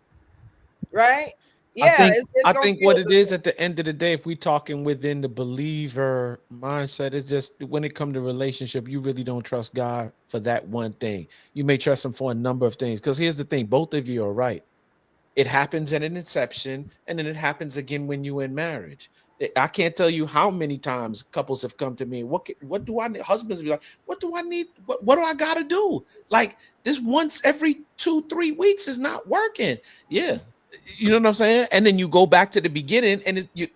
right? Yeah, I think what it is at the end of the day, if we're talking within the believer mindset, it's just when it comes to relationship, you really don't trust God for that one thing. You may trust him for a number of things. Because here's the thing, both of you are right. It happens at an inception, and then it happens again when you're in marriage. I can't tell you how many times couples have come to me. What do I need? Husbands be like, what do I need? What do I got to do? Like this once every 2-3 weeks is not working. Yeah. You know what I'm saying? And then you go back to the beginning, and you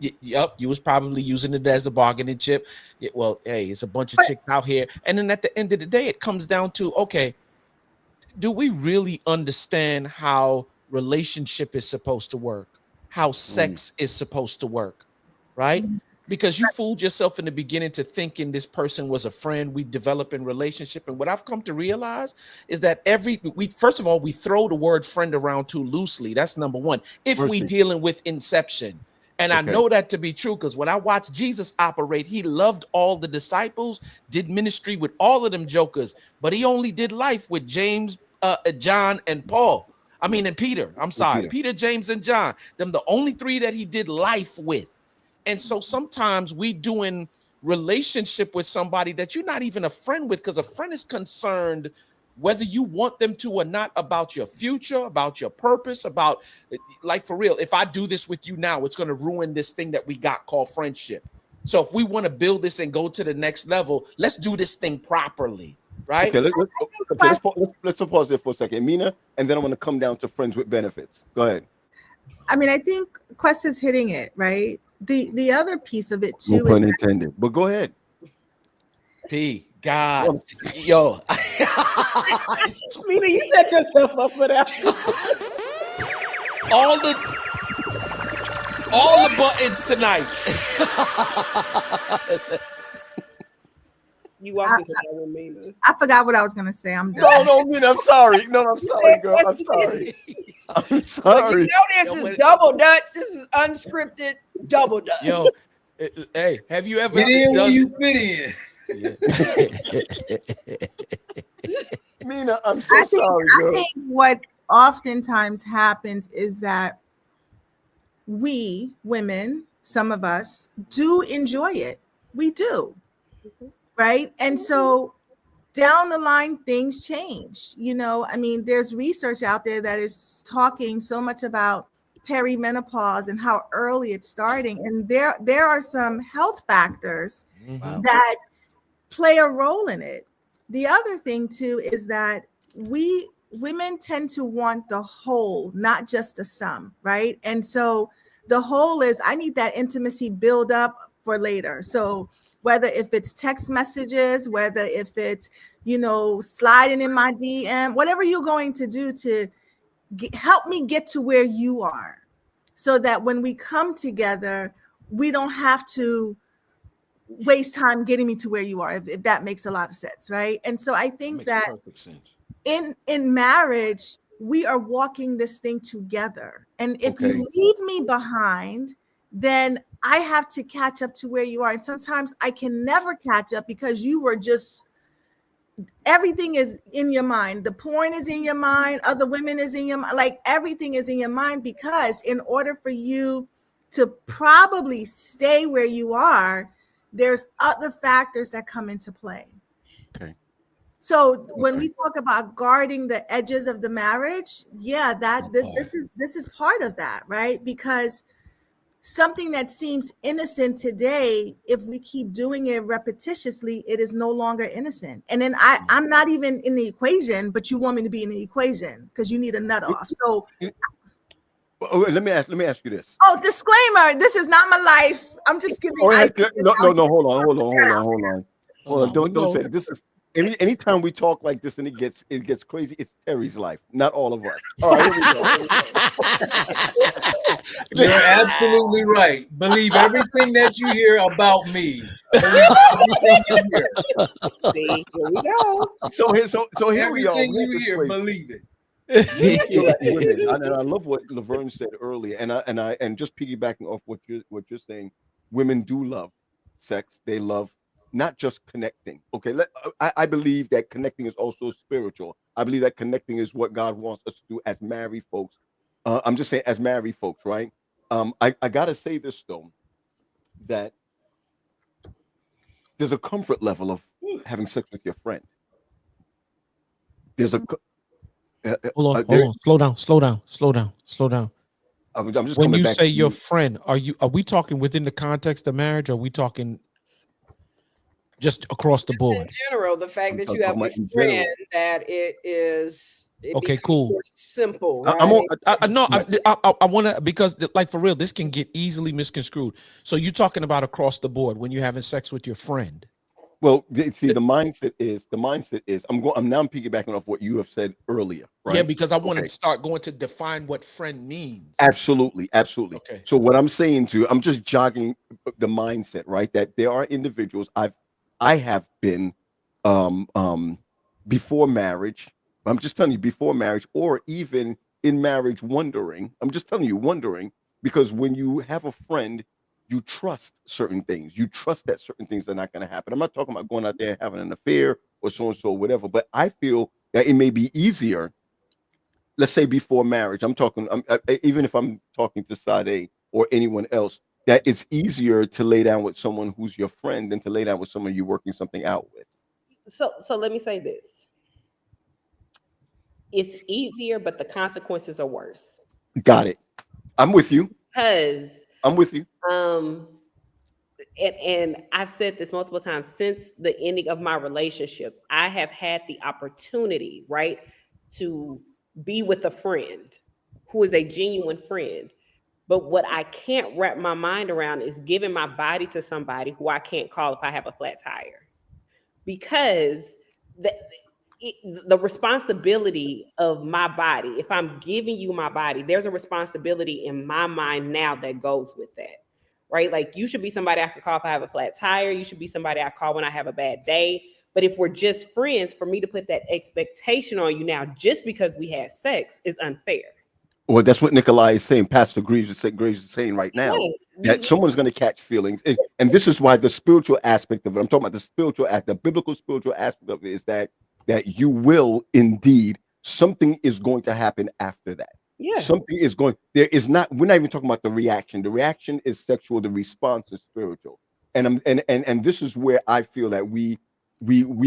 was probably using it as a bargaining chip. Well, hey, it's a bunch of chicks out here. And then at the end of the day, it comes down to, okay, do we really understand how relationship is supposed to work? How sex is supposed to work, right? Because you fooled yourself in the beginning to thinking this person was a friend. We develop in relationship. And what I've come to realize is that first of all, we throw the word friend around too loosely. That's number one. If we dealing with inception. And I know that to be true, because when I watched Jesus operate, he loved all the disciples, did ministry with all of them jokers, but he only did life with James, John, and Peter. I'm sorry, Peter, James, and John. Them the only three that he did life with. And so sometimes we doing relationship with somebody that you're not even a friend with, because a friend is concerned whether you want them to or not about your future, about your purpose, about, like, for real, if I do this with you now, it's going to ruin this thing that we got called friendship. So if we want to build this and go to the next level, let's do this thing properly, right? Okay, let's pause there for a second, Mina, and then I'm going to come down to friends with benefits. Go ahead. I mean, I think Quest is hitting it, right? The other piece of it too. No pun intended, but go ahead. P. God, yo. Mina, you set yourself up for that. all the buttons tonight. You walked into that with Mina. I forgot what I was gonna say. I'm done. No, Mina, I'm sorry. No, I'm sorry, girl. I'm sorry. I'm sorry. You know this is double Dutch. This is unscripted double Dutch. Yo, hey, have you ever Get in where you fit in? I'm so sorry, girl. I think what oftentimes happens is that we women, some of us, do enjoy it. We do, right? And so down the line, things change. You know, I mean, there's research out there that is talking so much about perimenopause and how early it's starting. And there are some health factors that play a role in it. The other thing too is that women tend to want the whole, not just the sum, right? And so the whole is, I need that intimacy build up for later. So whether if it's text messages, whether if it's, you know, sliding in my DM, whatever you're going to do to help me get to where you are, so that when we come together, we don't have to waste time getting me to where you are, if that makes a lot of sense, right? And so I think that in marriage, we are walking this thing together. And if you leave me behind, then I have to catch up to where you are. And sometimes I can never catch up because you were just, everything is in your mind. The porn is in your mind. Other women is in your mind. Like everything is in your mind, because in order for you to probably stay where you are, there's other factors that come into play. Okay. So when we talk about guarding the edges of the marriage, yeah, this is part of that, right? Because something that seems innocent today, if we keep doing it repetitiously, it is no longer innocent. And then I'm not even in the equation, but you want me to be in the equation because you need a nut off. So let me ask you this. Oh, disclaimer, this is not my life. I'm just giving. No, hold on. Don't say that. This is anytime we talk like this and it gets crazy, it's Terry's life, not all of us. All right, here we go. You're absolutely right. Believe everything that you hear about me. See, here we go. So here we are. Everything you hear, believe it. And I love what Laverne said earlier, and just piggybacking off what you're saying, women do love sex. They love not just connecting. Okay, I believe that connecting is also spiritual. I believe that connecting is what God wants us to do as married folks. I'm just saying, as married folks, right? I gotta say this though, that there's a comfort level of having sex with your friend. There's a hold on, slow down. I'm just when you say your friend, are we talking within the context of marriage, or are we talking just across the board? In general, the fact that you have a friend, that it okay, cool, more simple. Right? I want to, because like for real, this can get easily misconstrued. So you're talking about across the board when you're having sex with your friend. Well, see, the mindset is I'm piggybacking off what you have said earlier, right? Yeah, because I want to start going to define what friend means. Absolutely. Okay. So what I'm saying I'm just jogging the mindset, right? That there are individuals I have been before marriage. I'm just telling you, before marriage, or even in marriage, wondering. I'm just telling you, wondering, because when you have a friend, you trust certain things. You trust that certain things are not going to happen. I'm not talking about going out there and having an affair or so and so, whatever. But I feel that it may be easier, let's say before marriage. I'm talking, even if I'm talking to Sade or anyone else, that it's easier to lay down with someone who's your friend than to lay down with someone you're working something out with. So let me say this. It's easier, but the consequences are worse. Got it. I'm with you. Because I'm with you. And I've said this multiple times since the ending of my relationship. I have had the opportunity, right, to be with a friend who is a genuine friend. But what I can't wrap my mind around is giving my body to somebody who I can't call if I have a flat tire. Because the responsibility of my body, if I'm giving you my body, there's a responsibility in my mind now that goes with that, right? Like, you should be somebody I can call if I have a flat tire. You should be somebody I call when I have a bad day. But if we're just friends, for me to put that expectation on you now just because we had sex is unfair. Well, that's what Nikolai is saying. Pastor Greaves is saying right now, that someone's going to catch feelings. And this is why the spiritual aspect of it, I'm talking about the spiritual aspect, the biblical spiritual aspect of it, is that that you will indeed, something is going to happen after that. Yeah. Something is going, there is not, we're not even talking about the reaction. The reaction is sexual, the response is spiritual. And this is where I feel that we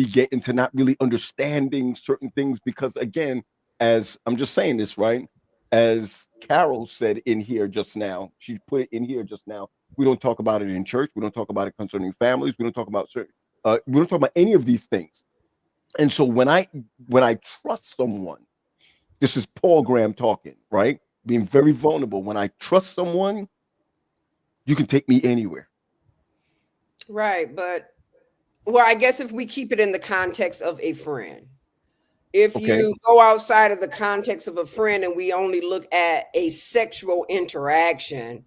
get into not really understanding certain things, because again, as I'm just saying this, right? As Carol said in here just now, she put it in here just now. We don't talk about it in church. We don't talk about it concerning families. We don't talk about certain, we don't talk about any of these things. And so when I trust someone, this is Paul Graham talking, right? Being very vulnerable. When I trust someone, you can take me anywhere. Right, but well, I guess if we keep it in the context of a friend, if you go outside of the context of a friend and we only look at a sexual interaction,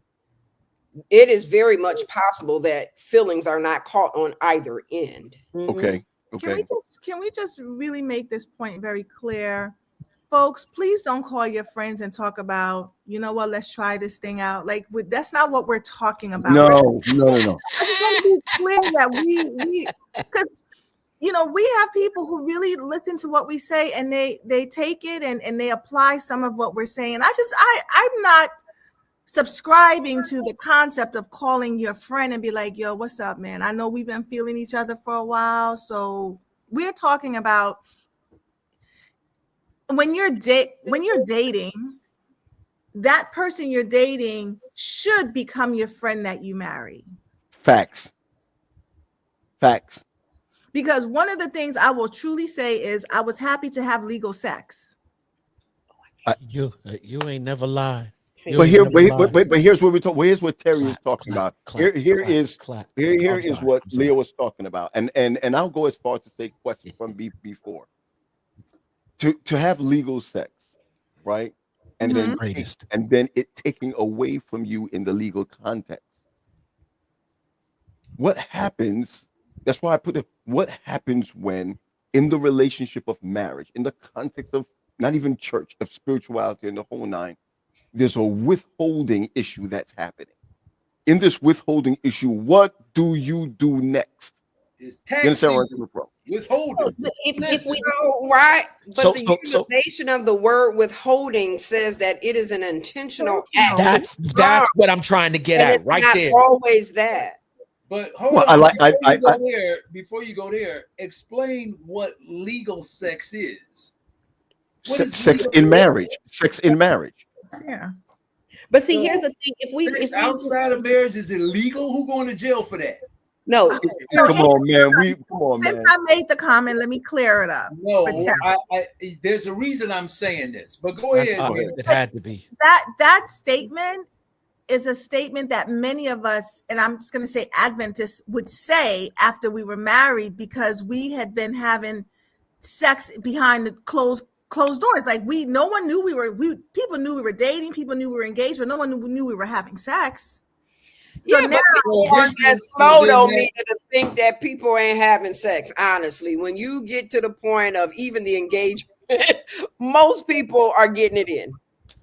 it is very much possible that feelings are not caught on either end. Okay. Can we just really make this point very clear? Folks, please don't call your friends and talk about, you know what, let's try this thing out. Like, that's not what we're talking about. No. I just want to be clear that we because you know, we have people who really listen to what we say and they take it and they apply some of what we're saying. I'm not subscribing to the concept of calling your friend and be like, yo, what's up, man? I know we've been feeling each other for a while. So we're talking about when you're dating, that person you're dating should become your friend that you marry. Facts. Because one of the things I will truly say is I was happy to have legal sex. You ain't never lied. But here's what we're talking. Here's what Terry is talking about. Here is what Leo was talking about. And I'll go as far as to say questions from before. To have legal sex, right? And then it taking away from you in the legal context. What happens? That's why I put it. What happens when in the relationship of marriage, in the context of not even church, of spirituality and the whole nine, there's a withholding issue that's happening. In this withholding issue, what do you do next? Is taxing, withholding. If we know, right? But the utilization of the word withholding says that it is an intentional act. That's what I'm trying to get at right there. Always that. But hold on, before you go there, explain what legal sex is. Sex in marriage. Sex in marriage. Yeah. But see, here's the thing: if outside of marriage is illegal, who going to jail for that? No. Come on, man. Since I made the comment, let me clear it up. No, there's a reason I'm saying this. But go ahead. It had to be. That statement is a statement that many of us, and I'm just going to say Adventists, would say after we were married, because we had been having sex behind the closed doors. Like no one knew people knew we were dating, people knew we were engaged, but no one knew we were having sex. Yeah, but people aren't as slow though, Mika, to think that people ain't having sex. Honestly, when you get to the point of even the engagement, most people are getting it in.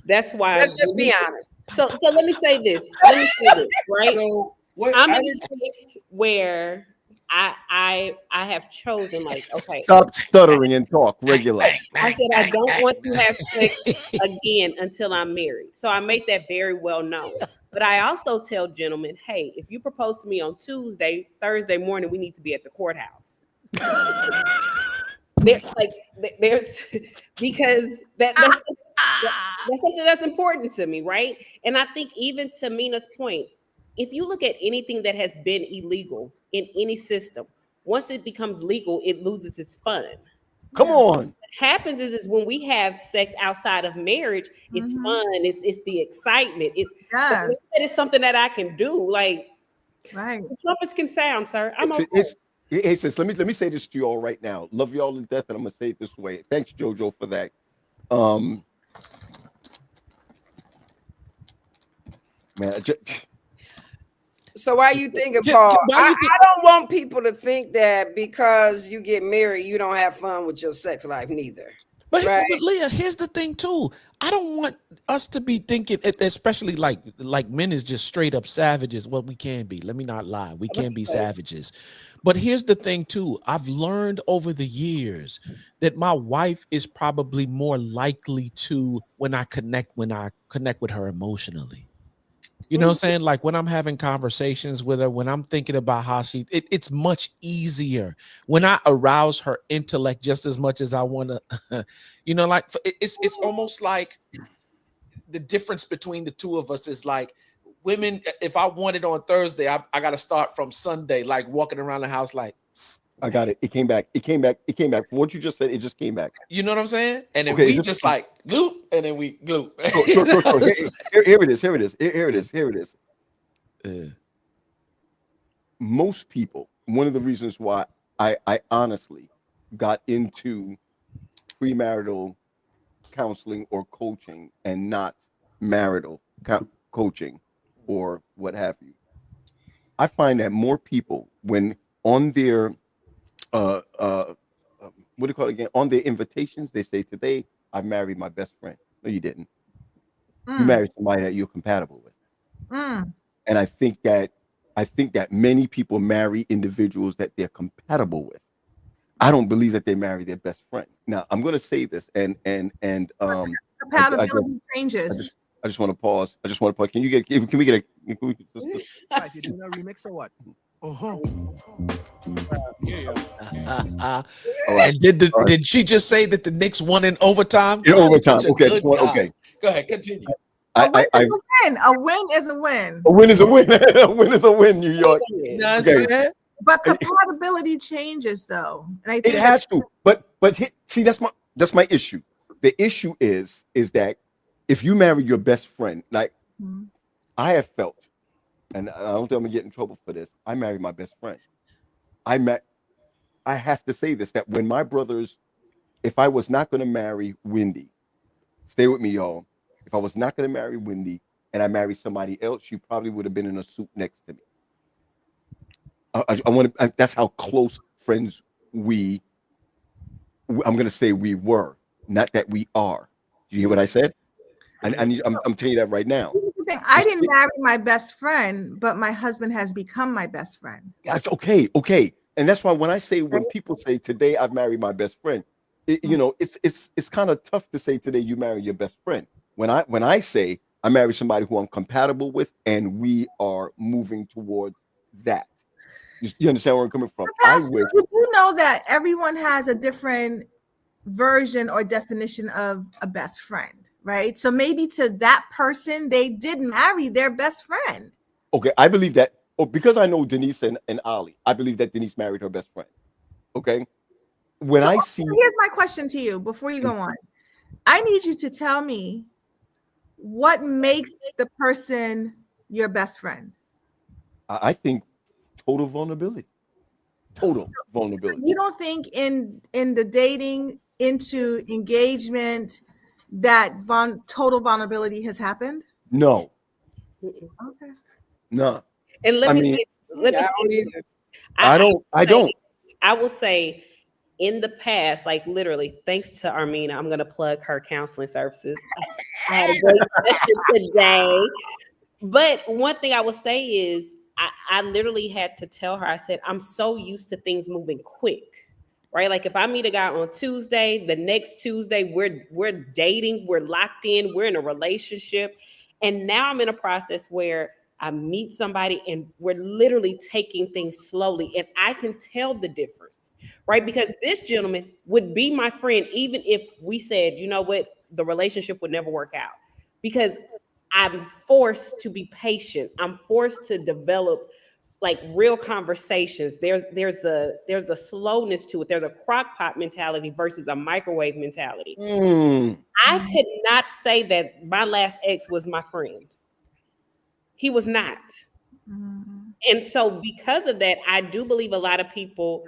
That's why. Let's just be honest. So let me say this, right? So I'm in a place where I have chosen, like, okay, stop stuttering and talk regularly. I said I don't want to have sex again until I'm married. So I make that very well known. But I also tell gentlemen, hey, if you propose to me on Tuesday, Thursday morning, we need to be at the courthouse. There's because that's something that's important to me, right? And I think even to Mina's point, if you look at anything that has been illegal in any system, once it becomes legal, it loses its fun. Come on. What happens is when we have sex outside of marriage, it's fun. It's the excitement. It's something that I can do. Like, right. The trumpets can sound, sir. It says, let me say this to you all right now. Love you all to death, and I'm gonna say it this way. Thanks, JoJo, for that. Man, so why you thinking, Paul? I don't want people to think that because you get married, you don't have fun with your sex life neither. But Leah, here's the thing too. I don't want us to be thinking, especially like men is just straight up savages. Well, we can be. Let me not lie. We can be savages. But here's the thing too. I've learned over the years that my wife is probably more likely to when I connect with her emotionally. You know what I'm saying? Like when I'm having conversations with her, when I'm thinking about how it's much easier when I arouse her intellect just as much as I want to, like it's almost like the difference between the two of us is like women. If I want it on Thursday, I got to start from Sunday, like walking around the house like, I got it. It came back. What you just said, it just came back. You know what I'm saying? And then we just like gloop, and then we gloop. Sure. Here it is. Most people, one of the reasons why I honestly got into premarital counseling or coaching and not marital coaching or what have you, I find that more people, when on their what do you call it again? On their invitations, they say, "Today I married my best friend." No, you didn't. You married somebody that you're compatible with. And I think that many people marry individuals that they're compatible with. I don't believe that they marry their best friend. Now, I'm going to say this, and compatibility changes. I just want to pause. Can we get a remix or what? And did she just say that the Knicks won in overtime? In overtime. Okay. Okay. Go ahead. Continue. A win is a win. A win is a win. A win is a win, New York. Okay. But compatibility changes, though. And I think it has to. But see, that's my issue. The issue is that if you marry your best friend, like I have felt, and I don't think I'm gonna get in trouble for this, I married my best friend. I have to say this, that when my brothers, if I was not going to marry Wendy, stay with me, y'all. If I was not going to marry Wendy and I married somebody else, she probably would have been in a suit next to me. I want to. That's how close friends I'm going to say we were, not that we are. Do you hear what I said? I'm telling you that right now. I didn't marry my best friend, but my husband has become my best friend. Okay. And that's why when people say today I've married my best friend, it's kind of tough to say today you marry your best friend. When I say I marry somebody who I'm compatible with and we are moving towards that. You understand where I'm coming from? You do know that everyone has a different version or definition of a best friend, right? So maybe to that person, they did marry their best friend. Okay, I believe that. Because I know Denise and Ali, I believe that Denise married her best friend. Okay. Here's my question to you before you go on. I need you to tell me what makes the person your best friend. I think total vulnerability. You don't think in the dating into engagement that total vulnerability has happened? No. Okay. No. And I will say in the past, like literally, thanks to Armina, I'm going to plug her counseling services. I had a great session today. But one thing I will say is I literally had to tell her, I said, I'm so used to things moving quick, right? Like if I meet a guy on Tuesday, the next Tuesday, we're dating, we're locked in, we're in a relationship. And now I'm in a process where I meet somebody and we're literally taking things slowly. And I can tell the difference, right? Because this gentleman would be my friend, even if we said, you know what, the relationship would never work out. Because I'm forced to be patient. I'm forced to develop like real conversations. There's a slowness to it. There's a crock pot mentality versus a microwave mentality. I could not say that my last ex was my friend. He was not. And so because of that, I do believe a lot of people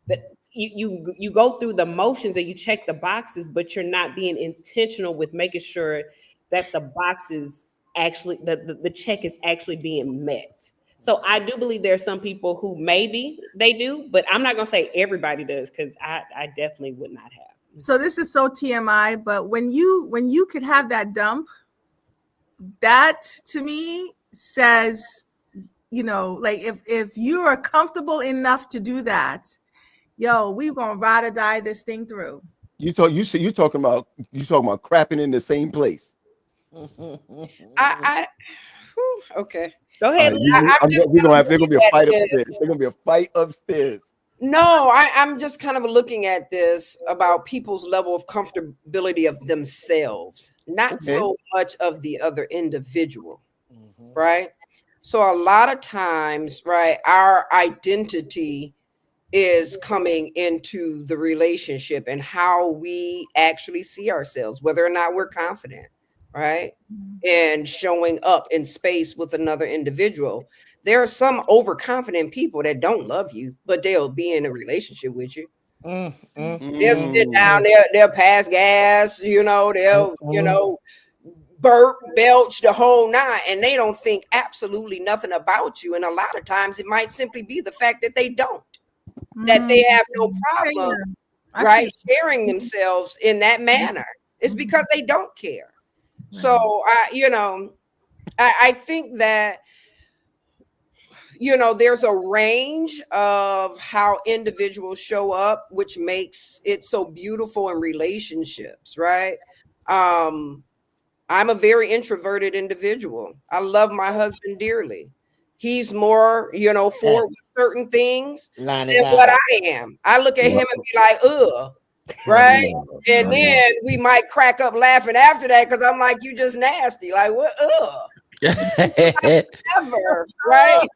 that you go through the motions and you check the boxes, but you're not being intentional with making sure that the boxes actually, the check is actually being met. So I do believe there are some people who maybe they do, but I'm not going to say everybody does because I definitely would not have. So this is so TMI, but when you could have that dump, that to me says, like if you are comfortable enough to do that, yo, we gonna ride or die this thing through. You talking about crapping in the same place. Okay. Go ahead. There's gonna be a fight upstairs. There's gonna be a fight upstairs. No, I'm just kind of looking at this about people's level of comfortability of themselves, not so much of the other individual, right? So a lot of times, right, our identity is coming into the relationship and how we actually see ourselves, whether or not we're confident, right? And showing up in space with another individual. There are some overconfident people that don't love you, but they'll be in a relationship with you. They'll sit down, they'll pass gas, they'll, burp, belch, the whole nine, and they don't think absolutely nothing about you. And a lot of times it might simply be the fact that they don't, that they have no problem, right, sharing themselves in that manner. It's because they don't care. So I think that there's a range of how individuals show up, which makes it so beautiful in relationships, right? I'm a very introverted individual. I love my husband dearly. He's more, for certain things than what I am. I look at him and be like, ugh. Right. And then we might crack up laughing after that because I'm like, you just nasty. Like, what? Never, right?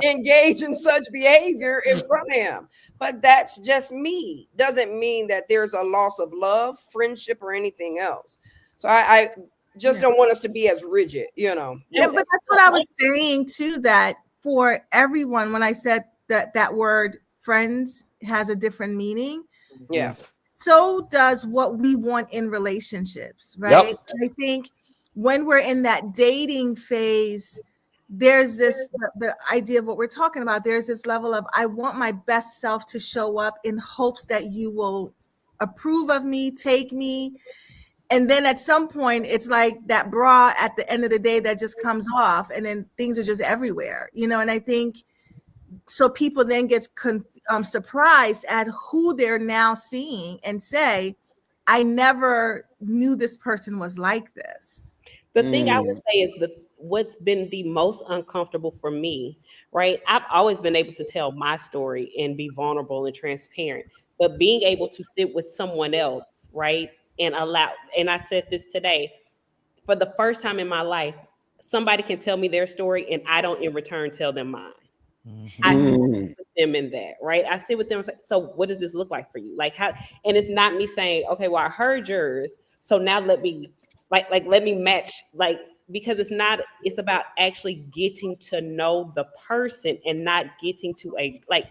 Engage in such behavior in front of him. But that's just me. Doesn't mean that there's a loss of love, friendship, or anything else. So I just don't want us to be as rigid, Yeah, but that's what I was saying too, that for everyone, when I said that word friends has a different meaning. Yeah. So does what we want in relationships, right? Yep. I think when we're in that dating phase, there's this the idea of what we're talking about. There's this level of I want my best self to show up in hopes that you will approve of me, take me. And then at some point, it's like that bra at the end of the day that just comes off, and then things are just everywhere, And I think so people then get surprised at who they're now seeing and say, I never knew this person was like this. The thing I would say is what's been the most uncomfortable for me, right? I've always been able to tell my story and be vulnerable and transparent, but being able to sit with someone else, right? And I said this today, for the first time in my life, somebody can tell me their story and I don't in return tell them mine. I sit with them in that, right? I sit with them and say, so what does this look like for you? Like how, and it's not me saying, okay, well, I heard yours, so now let me let me match, because it's about actually getting to know the person and not getting to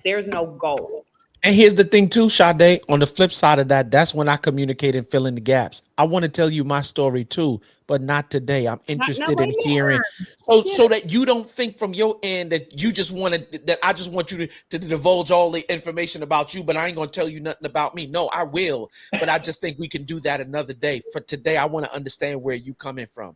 there's no goal. And here's the thing too, Sade, on the flip side of that, that's when I communicate and fill in the gaps. I want to tell you my story too, but not today. I'm interested in hearing. So that you don't think from your end that you just that I just want you to divulge all the information about you, but I ain't going to tell you nothing about me. No, I will. But I just think we can do that another day. For today, I want to understand where you coming from.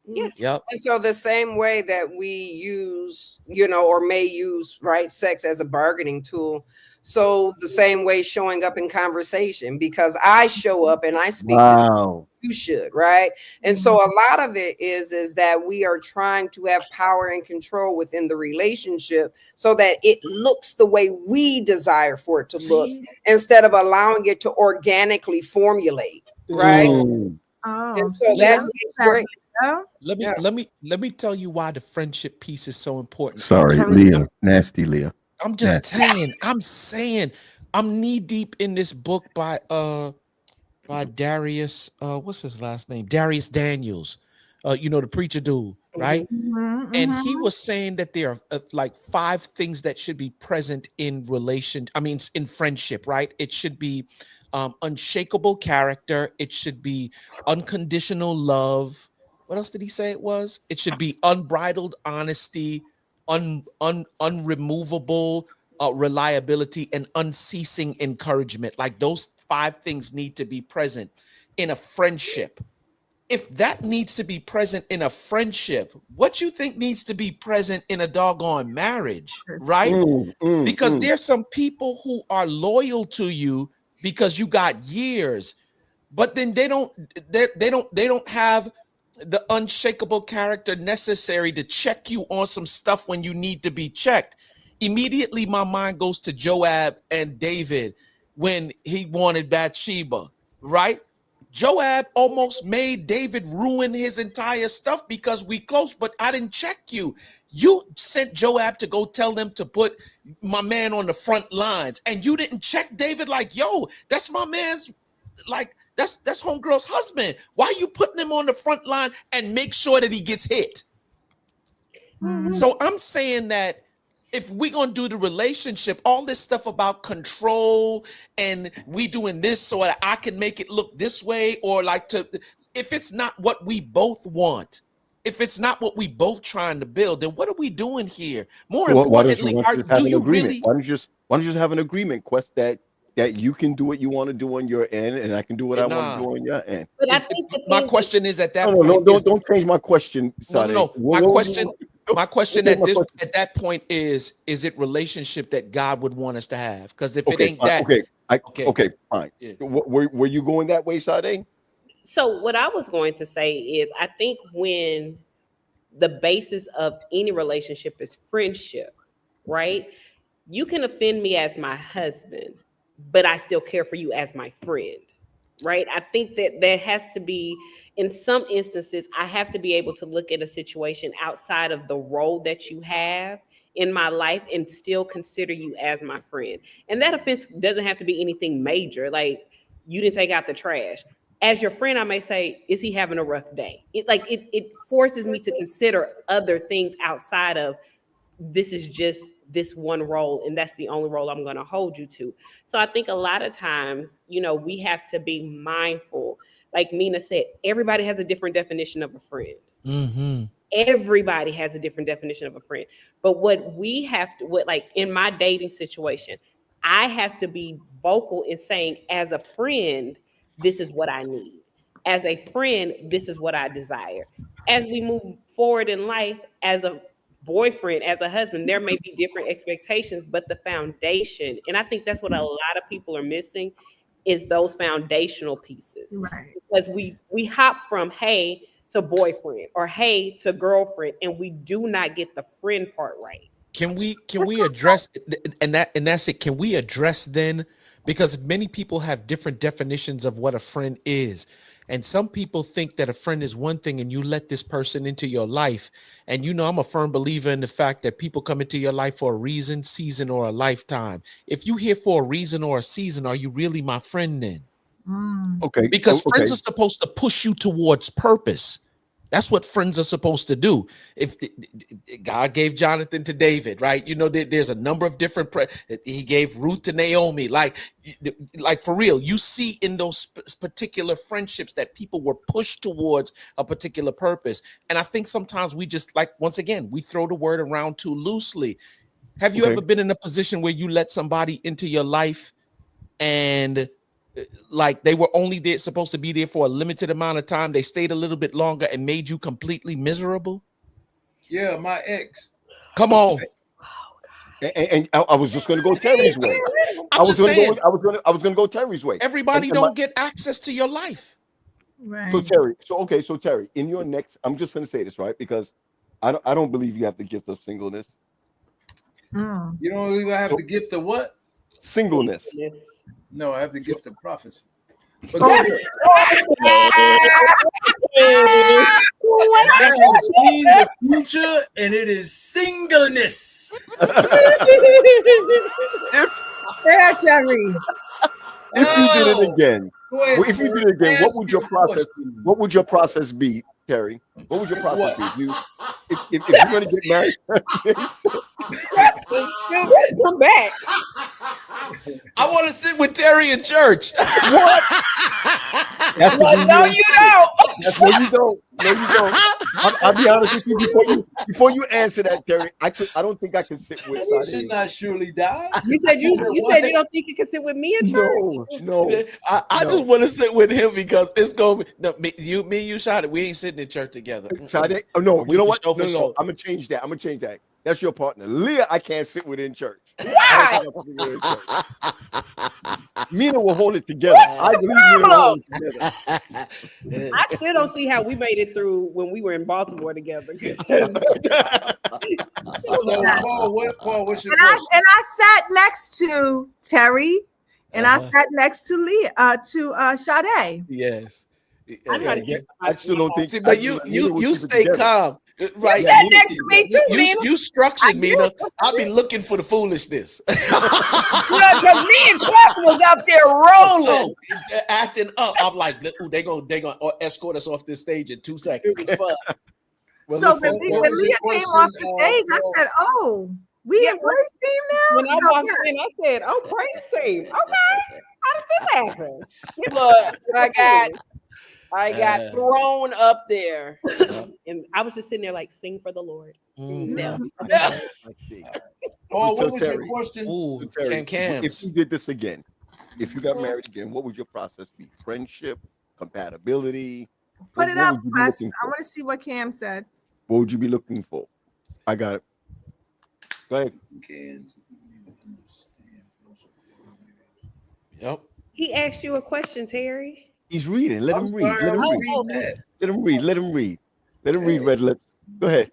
Yeah. Yep. And so the same way that we use, or may use, right, sex as a bargaining tool. So the same way showing up in conversation, because I show up and I speak to you should, right? And so a lot of it is that we are trying to have power and control within the relationship so that it looks the way we desire for it to look, instead of allowing it to organically formulate, right? And so that's great. Let me tell you why the friendship piece is so important. Sorry, Leah, nasty Leah. I'm just saying, I'm knee deep in this book by Darius, what's his last name? Darius Daniels, the preacher dude, right? And he was saying that there are 5 things that should be present in in friendship, right? It should be unshakable character. It should be unconditional love. What else did he say it was? It should be unbridled honesty, unremovable reliability, and unceasing encouragement. Like those 5 things need to be present in a friendship. If that needs to be present in a friendship, what you think needs to be present in a doggone marriage, right? Because there's some people who are loyal to you because you got years, but then they don't have the unshakable character necessary to check you on some stuff when you need to be checked. Immediately my mind goes to Joab and David when he wanted Bathsheba, right? Joab almost made David ruin his entire stuff because we close, but I didn't check you. You sent Joab to go tell them to put my man on the front lines, and you didn't check David like, yo, that's my man's, like, that's homegirl's husband. Why are you putting him on the front line and make sure that he gets hit? So I'm saying that if we're going to do the relationship, all this stuff about control and we doing this so that I can make it look this way, or like if it's not what we both want, if it's not what we both trying to build, then what are we doing here? More importantly, do you really? Why don't you just have an agreement, Quest, that you can do what you want to do on your end, and I can do what I want to do on your end. But I think my question is at that point. Don't change my question. No. My question at that point is it relationship that God would want us to have? Because if it ain't that, okay, fine. Yeah. Were you going that way, Sade? So what I was going to say is, I think when the basis of any relationship is friendship, right? You can offend me as my husband, but I still care for you as my friend, right? I think that there has to be, in some instances, I have to be able to look at a situation outside of the role that you have in my life and still consider you as my friend. And that offense doesn't have to be anything major, like you didn't take out the trash. As your friend, I may say, is he having a rough day? It forces me to consider other things outside of, this is just this one role, and that's the only role I'm going to hold you to. So I think a lot of times, we have to be mindful. Like Mina said, everybody has a different definition of a friend. Mm-hmm. Everybody has a different definition of a friend. But what in my dating situation, I have to be vocal in saying, as a friend, this is what I need. As a friend, this is what I desire. As we move forward in life, as a boyfriend, as a husband, there may be different expectations, but the foundation, and I think that's what a lot of people are missing, is those foundational pieces. Right. Because we hop from hey to boyfriend or hey to girlfriend, and we do not get the friend part right. Can we address and that's it? Can we address then, because many people have different definitions of what a friend is. And some people think that a friend is one thing and you let this person into your life. And I'm a firm believer in the fact that people come into your life for a reason, season, or a lifetime. If you're here for a reason or a season, are you really my friend then? Okay. Because friends are supposed to push you towards purpose. That's what friends are supposed to do. If God gave Jonathan to David, right? There's a number of different. He gave Ruth to Naomi. Like for real, you see in those particular friendships that people were pushed towards a particular purpose. And I think sometimes we just, once again, we throw the word around too loosely. Have you ever been in a position where you let somebody into your life and they were only supposed to be there for a limited amount of time, they stayed a little bit longer and made you completely miserable? Yeah, my ex. Come on. And I was just going to go Terry's way. I was going to go Terry's way. Everybody don't get access to your life. Right. So Terry, in your next, I'm just going to say this, right? Because I don't believe you have the gift of singleness. You don't even have the gift of what? Singleness. No, I have the gift of prophecy. But I have seen the future, and it is singleness. Yeah, Jerry. If you did it again, what would your process be, Terry? What would your process be? If you're going to get married, come back. I want to sit with Terry in church. What? No, you don't. No, you don't. I'll be honest with you. Before you answer that, Terry, I don't think I can sit with. You should not surely die. You said you don't think you can sit with me in church? No. I just want to sit with him because it's gonna be you shot it. We ain't sitting in church together. Sade? Oh no, you know what? For sure. I'm gonna change that. That's your partner. Leah, I can't sit with in church. Why? Mina will hold it together. I believe Mina will hold it together. I still don't see how we made it through when we were in Baltimore together. Paul, what's your And I sat next to Terry, and I Uh-huh. sat next to Leah, to Sade. Yes. I still don't think. See, but you stay calm, right? You sat next to me too, Mina. You structured, Mina. I'll be looking for the foolishness. Because me and Quest was up there rolling. Acting up. I'm like, ooh, they gonna escort us off this stage in 2 seconds. It was fun. Well, So listen, when Leah came off the stage, I said, "Oh, we in praise team now." When I So, walked yes. in, I said, "Oh, praise team. Okay, how did this happen?" Look, I got thrown up there. And I was just sitting there like, "Sing for the Lord." Yeah. I see. Paul, So what was your Terry, question? Ooh, Terry, Cams. if you did this again, if you got married again, what would your process be? Friendship, compatibility? Put it up, would you be Wes. looking I for? want to see what Cam said. What would you be looking for? I got it. Go ahead. Yep. He asked you a question, Terry. He's reading. Let him read. Sorry, Let I him was read. reading that. Let him read. Let him read. Let him read, Red Lips. Go ahead.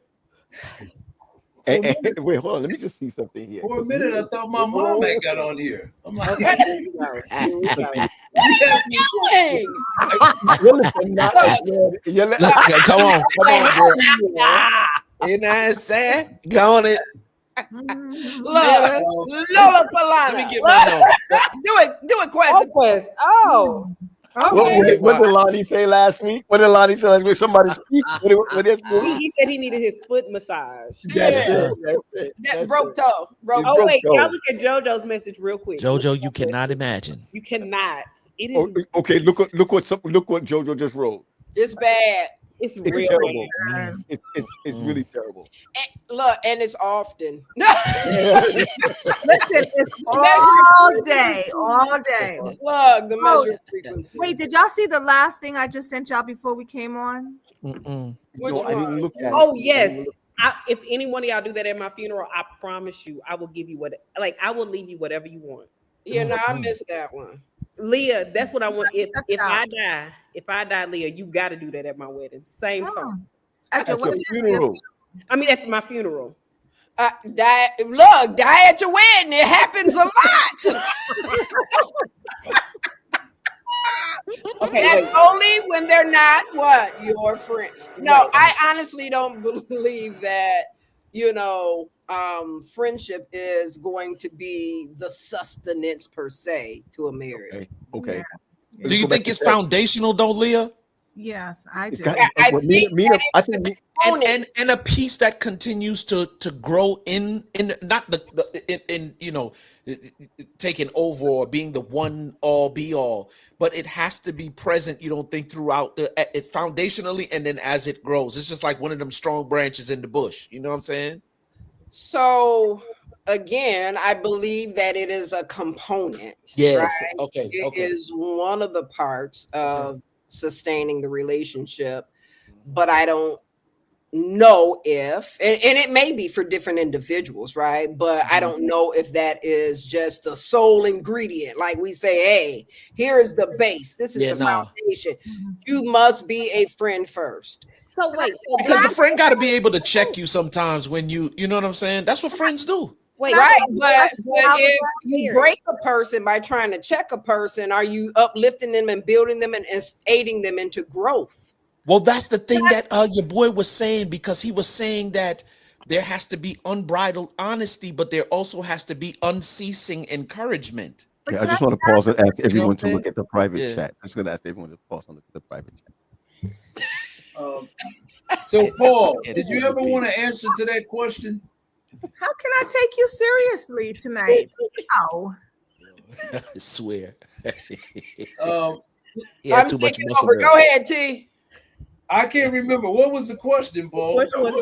And wait, hold on. Let me just see something here. For a minute, I thought my mom had got on here. I'm like, Your lips are not as red. Your lips- Come on, girl. You know what I'm saying? Go on it. Look, Lola Falana. Let me get mine on. Do it, Quest. Quest. Oh. What did Lonnie say last week? What did Lonnie say last week? Somebody speak. He said he needed his foot massage. That's it. That broke toe. Oh wait, y'all look at JoJo's message real quick. JoJo, you cannot imagine. You cannot. It is. Okay, look what JoJo just wrote. It's bad. It's It's real terrible. bad. It's really terrible. And it's often. Listen, it's all day. Look, the measure frequency. Wait, did y'all see the last thing I just sent y'all before we came on? Which No, I didn't one? look at Oh it. yes. If any one of y'all do that at my funeral, I promise you, I will give you I will leave you whatever you want. Yeah, no, I missed that one. Leah, that's what I want. If I die, Leah, you got to do that at my wedding. Same song. At At your funeral. I mean, at my funeral. Die at your wedding. It happens a lot. Okay, that's only when they're not what? Your friend. No, I honestly don't believe that, friendship is going to be the sustenance per se to a marriage. Okay. Yeah. Do you think it's foundational though, Leah? Yes, I do. I think and a piece that continues to grow in not the taking over or being the one all be all, but it has to be present. You don't think throughout it foundationally, and then as it grows, it's just like one of them strong branches in the bush. You know what I'm saying? So again, I believe that it is a component. Yes. Right? Okay. It is one of the parts of sustaining the relationship, but I don't know if, and it may be for different individuals, right? But I don't know if that is just the sole ingredient. Like we say, hey, here is the base. This is the foundation. You must be a friend first. So wait, because the friend got to be able to check you sometimes when you know what I'm saying? That's what friends do. Wait, right, but if you break a person by trying to check a person, are you uplifting them and building them and aiding them into growth? Well, that's the thing that your boy was saying, because he was saying that there has to be unbridled honesty, but there also has to be unceasing encouragement. Yeah, I just want to pause and ask everyone to look at the private chat. I'm just going to ask everyone to pause and look at the private chat. So, Paul, did you ever want to answer to that question? How can I take you seriously tonight? No. I swear. I'm too much muscle. Go ahead, T. I can't remember. What was the question, Paul? Question was,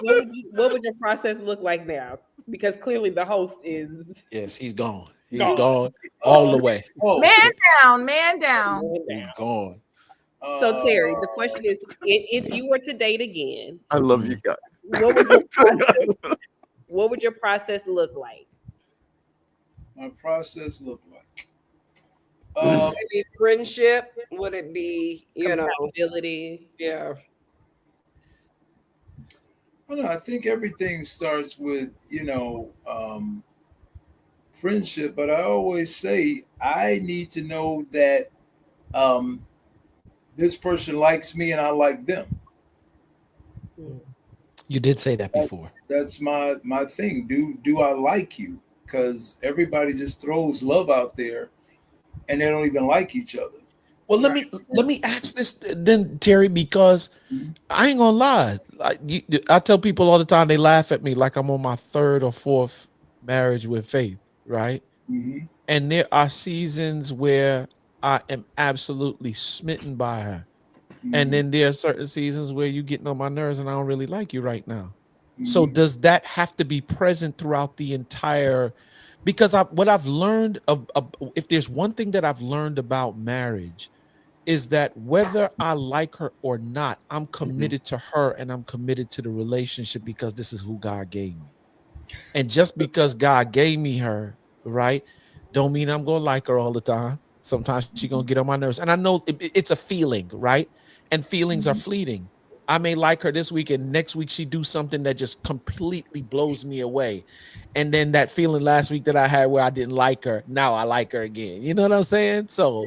what would your process look like now? Because clearly the host is Yes, he's gone. He's Gone. gone all the way. Oh, Man down, man down. He's gone. So Terry, the question is, if you were to date again, I love you guys. what would your process look like? my process look like? Would it be friendship? Would it be, Compatibility? Yeah. I don't know. I think everything starts with, friendship, but I always say I need to know that this person likes me and I like them. You did say that before. That's my thing. Do I like you? Because everybody just throws love out there and they don't even like each other. Well, let me ask this then, Terry, because I ain't gonna lie. I tell people all the time, they laugh at me like I'm on my third or fourth marriage with Faith, right? Mm-hmm. And there are seasons where I am absolutely smitten by her. Mm-hmm. And then there are certain seasons where you're getting on my nerves and I don't really like you right now. Mm-hmm. So does that have to be present throughout the entire? Because what I've learned if there's one thing that I've learned about marriage is that whether I like her or not, I'm committed to her and I'm committed to the relationship because this is who God gave me. And just because God gave me her, right, don't mean I'm going to like her all the time. Sometimes she's going to get on my nerves. And I know it's a feeling, right? And feelings are fleeting. I may like her this week and next week she do something that just completely blows me away. And then that feeling last week that I had where I didn't like her, now I like her again. You know what I'm saying? So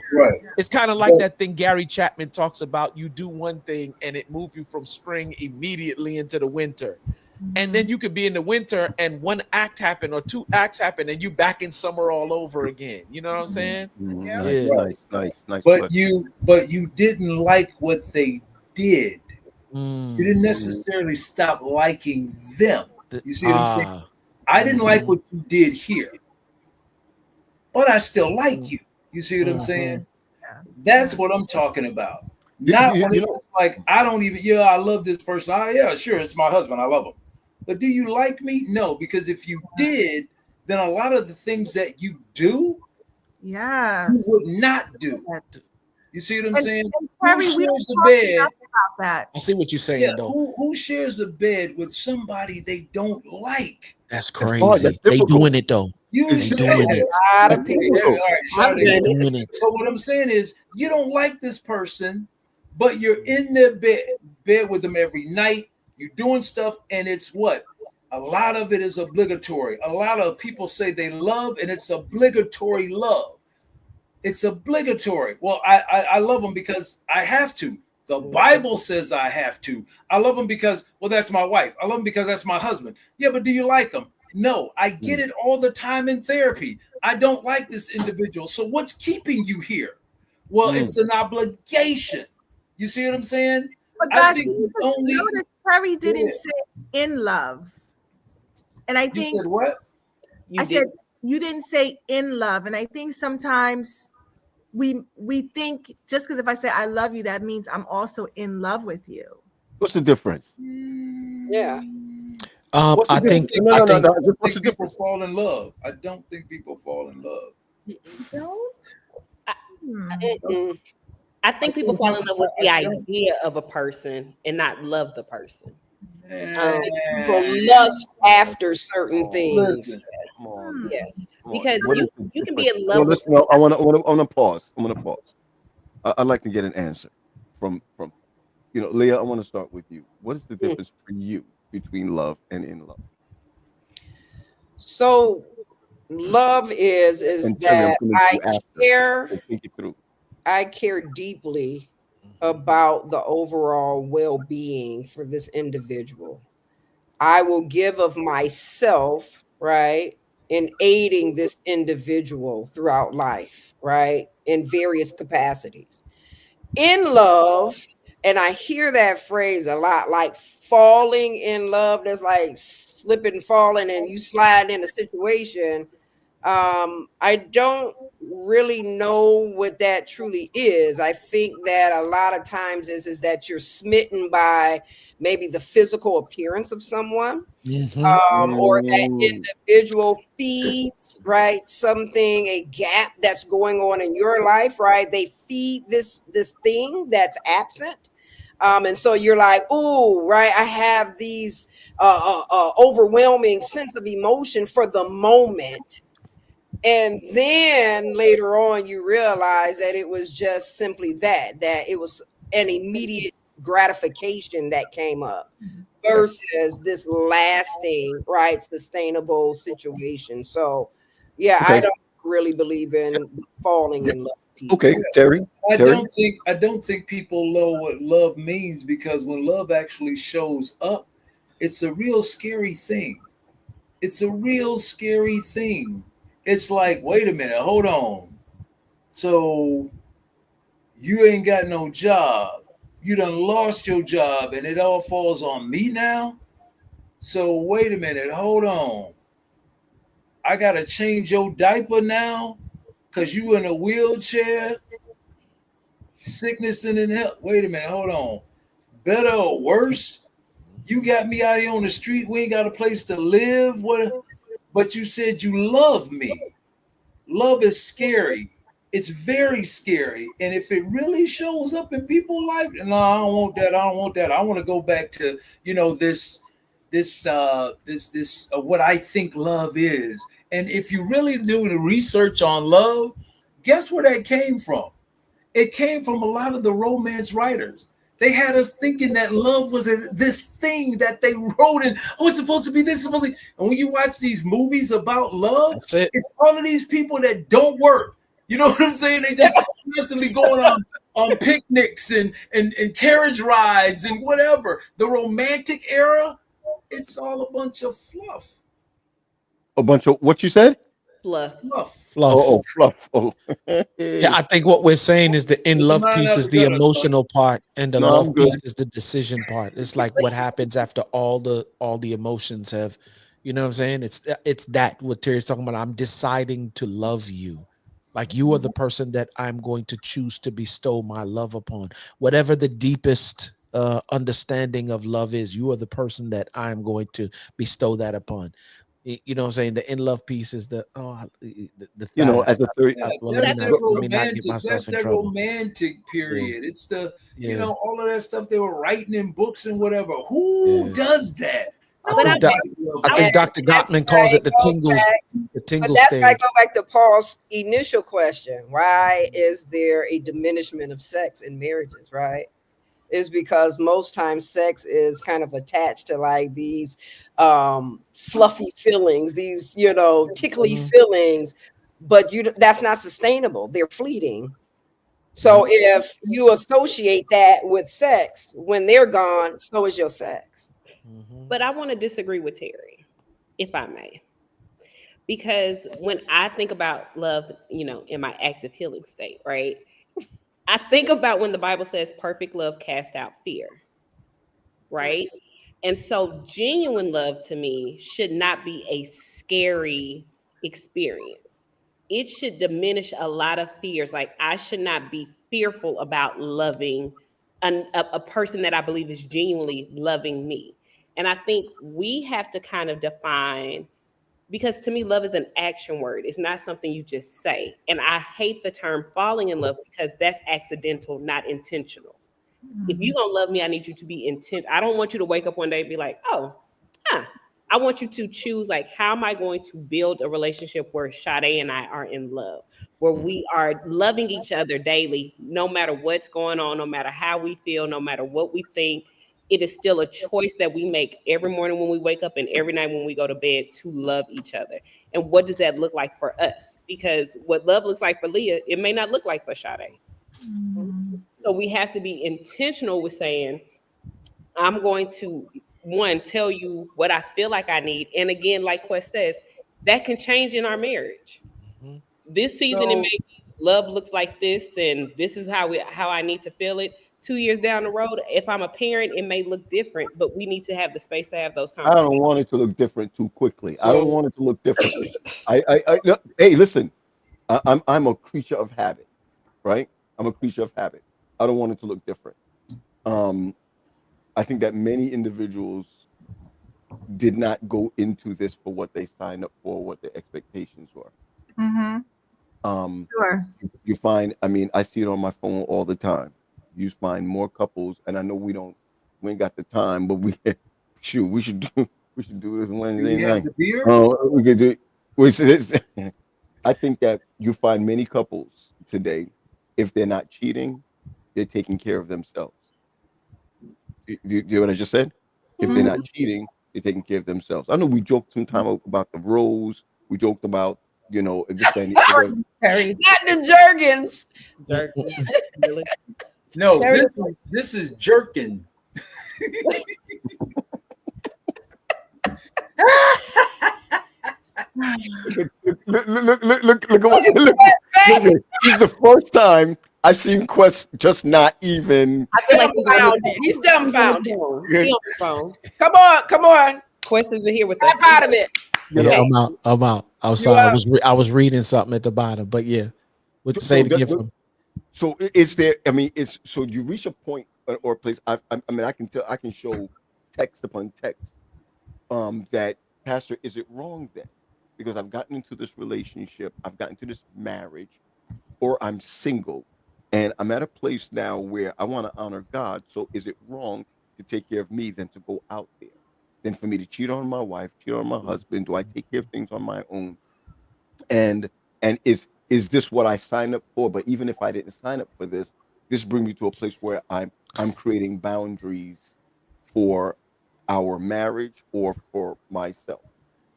it's kind of like that thing Gary Chapman talks about. You do one thing and it moves you from spring immediately into the winter. And then you could be in the winter and one act happen or two acts happen and you back in summer all over again. You know what I'm saying? Nice. But you didn't like what they did. You didn't necessarily stop liking them. You see what I'm saying? I didn't like what you did here, but I still like you. You see what I'm saying? That's what I'm talking about. Not when it's like, I don't even, I love this person. Yeah, sure, it's my husband. I love him. But do you like me? No, because if you did, then a lot of the things that you do, you would not do. You see what I'm saying? Terry, who shares the bed? About that. I see what you're saying, though. Who shares a bed with somebody they don't like? That's crazy. They doing it though. They doing it. So what I'm saying is, you don't like this person, but you're in their bed with them every night. You're doing stuff, and it's what? A lot of it is obligatory. A lot of people say they love, and it's obligatory love. It's obligatory. Well, I love them because I have to. The Bible says I have to. I love them because, well, that's my wife. I love them because that's my husband. Yeah, but do you like them? No, I get it all the time in therapy. I don't like this individual. So what's keeping you here? Well, it's an obligation. You see what I'm saying? But guys, notice Terry didn't say in love. And I think you said what? I said you didn't say in love. And I think sometimes we think just because if I say I love you, that means I'm also in love with you. What's the difference? Yeah. I think people fall in love. I don't think people fall in love. You don't? I think people fall in love with the idea of a person and not love the person. People lust after certain things. Yeah, because you can be in love. I want to pause. I'd like to get an answer from Leah. I want to start with you. What is the difference for you between love and in love? So, love is that I care deeply about the overall well-being for this individual. I will give of myself, right, in aiding this individual throughout life, right, in various capacities. In love, and I hear that phrase a lot, like falling in love, there's like slipping, falling, and you slide in a situation. I don't really know what that truly is. I think that a lot of times is that you're smitten by maybe the physical appearance of someone, or that individual feeds, right, something, a gap that's going on in your life, right? They feed this thing that's absent. And so you're like, oh, right, I have these overwhelming sense of emotion for the moment. And then later on, you realize that it was just simply that it was an immediate gratification that came up versus this lasting, right, sustainable situation. So, yeah, Okay. I don't really believe in falling in love piece. Okay, Terry. I don't think people know what love means, because when love actually shows up, it's a real scary thing. It's a real scary thing. It's like, wait a minute, hold on. So you ain't got no job. You done lost your job and it all falls on me now? So wait a minute, hold on. I gotta change your diaper now because you in a wheelchair? Sickness and in health. Wait a minute, hold on. Better or worse? You got me out here on the street. We ain't got a place to live. What? But you said you love me. Love is scary. It's very scary. And if it really shows up in people's life, no, I don't want that. I don't want that. I want to go back to, this what I think love is. And if you really do the research on love, guess where that came from? It came from a lot of the romance writers. They had us thinking that love was this thing that they wrote in. Oh, it's supposed to be this, supposed to be. And when you watch these movies about love, it's all of these people that don't work. You know what I'm saying? They just constantly going on picnics and carriage rides and whatever. The romantic era, it's all a bunch of fluff. A bunch of what you said? Fluff. Oh, fluff. Oh. Yeah, I think what we're saying is the in love piece is the emotional part, and the love piece is the decision part. It's like what happens after all the emotions have, you know what I'm saying? It's that what Terry's talking about. I'm deciding to love you. Like you are the person that I'm going to choose to bestow my love upon. Whatever the deepest understanding of love is, you are the person that I'm going to bestow that upon. You know what I'm saying? The in love piece is the you know, as a third, that's that romantic period. It's the all of that stuff they were writing in books and whatever. Who does that? I think Dr. Gottman calls it the tingles. The tingle but that's stage. why I go back to Paul's initial question. Why is there a diminishment of sex in marriages, right? Is because most times sex is kind of attached to like these fluffy feelings, these, tickly feelings, but that's not sustainable. They're fleeting. So if you associate that with sex, when they're gone, so is your sex. But I want to disagree with Terry, if I may. Because when I think about love, in my active healing state, right? I think about when the Bible says perfect love casts out fear, right? And so genuine love to me should not be a scary experience. It should diminish a lot of fears. Like I should not be fearful about loving a person that I believe is genuinely loving me. And I think we have to kind of define, because to me, love is an action word. It's not something you just say. And I hate the term falling in love because that's accidental, not intentional. If you're going to love me, I need you to be intent. I don't want you to wake up one day and be like, oh, I want you to choose, like, how am I going to build a relationship where Sade and I are in love, where we are loving each other daily, no matter what's going on, no matter how we feel, no matter what we think. It is still a choice that we make every morning when we wake up and every night when we go to bed to love each other. And what does that look like for us? Because what love looks like for Leah, it may not look like for Sade. So we have to be intentional with saying, I'm going to, one, tell you what I feel like I need. And again, like Quest says, that can change in our marriage. This season, it may be love looks like this, and this is how I need to feel it. 2 years down the road, if I'm a parent, it may look different, but we need to have the space to have those I conversations. don't want it to look different too quickly. I So- don't want it to look differently. No, hey, listen, I'm a creature of habit, right? I'm a creature of habit. I don't want it to look different. I think that many individuals did not go into this for what they signed up for, what their expectations were. Sure. You find, I mean, I see it on my phone all the time. You find more couples, and I know we ain't got the time, but we should do this Wednesday You have night. the beer? We could do. I think that you find many couples today, if they're not cheating, they're taking care of themselves. You hear what I just said? If they're not cheating, they're taking care of themselves. I know we joked sometime about the rose. We joked about, this thing. Terry. Not the Jergens. Really? No, Terry. this is jerkin. Look at what. Listen, this is the first time I've seen Quest just not even. I feel like He's dumbfounded. He on the phone. Come on. Quest isn't here with us. Step out of it. Yeah, I'm out. I'm sorry. I was reading something at the bottom, but yeah. Say it again for me. So is there? I mean, so you reach a point or a place. I mean, I can show text upon text. That, Pastor, is it wrong then? Because I've gotten into this relationship, I've gotten into this marriage, or I'm single, and I'm at a place now where I want to honor God. So is it wrong to take care of me than to go out there? Than for me to cheat on my wife, cheat on my husband? Do I take care of things on my own? And is this what I signed up for? But even if I didn't sign up for this brings me to a place where I'm creating boundaries for our marriage or for myself.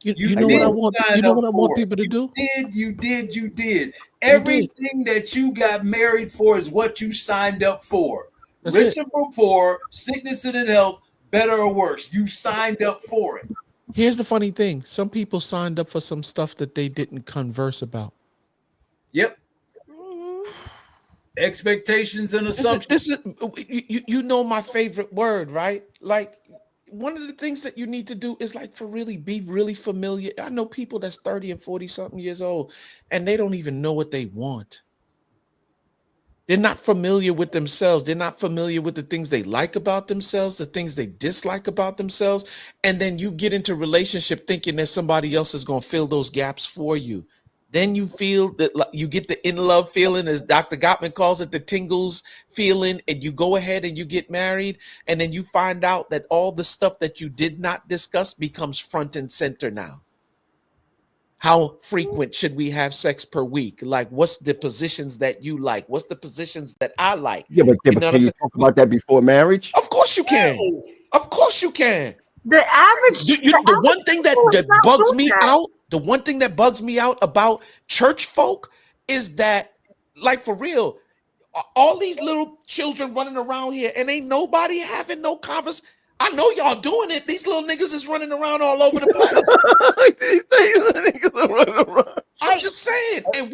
You know what I want? You know what I want people to do? You did. Everything that you got married for is what you signed up for. That's Rich it. or poor, sickness and in health, better or worse. You signed up for it. Here's the funny thing. Some people signed up for some stuff that they didn't converse about. Yep. Expectations and assumptions. This is you know my favorite word, right? Like, one of the things that you need to do is like be really familiar. I know people that's 30 and 40 something years old and they don't even know what they want. They're not familiar with themselves. They're not familiar with the things they like about themselves, the things they dislike about themselves. And then you get into relationship thinking that somebody else is going to fill those gaps for you. Then you feel that you get the in love feeling, as Dr. Gottman calls it, the tingles feeling, and you go ahead and you get married. And then you find out that all the stuff that you did not discuss becomes front and center now. How frequent should we have sex per week? Like, what's the positions that you like? What's the positions that I like? Yeah, but can you talk about that before marriage? Of course you can. Of course you can. The average. The one thing that bugs me out, the one thing that bugs me out about church folk is that, like, for real, all these little children running around here and ain't nobody having no conversation. I know y'all doing it. These little niggas is running around all over the place. I'm just saying. And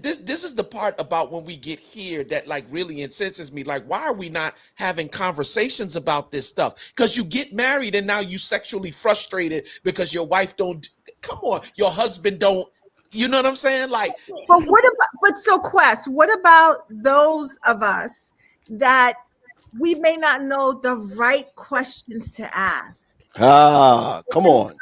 this is the part about when we get here that like really incenses me. Like, why are we not having conversations about this stuff? Because you get married and now you sexually frustrated because your wife don't. Come on, your husband don't. You know what I'm saying? Like, but so Quest, what about those of us that we may not know the right questions to ask? Come on.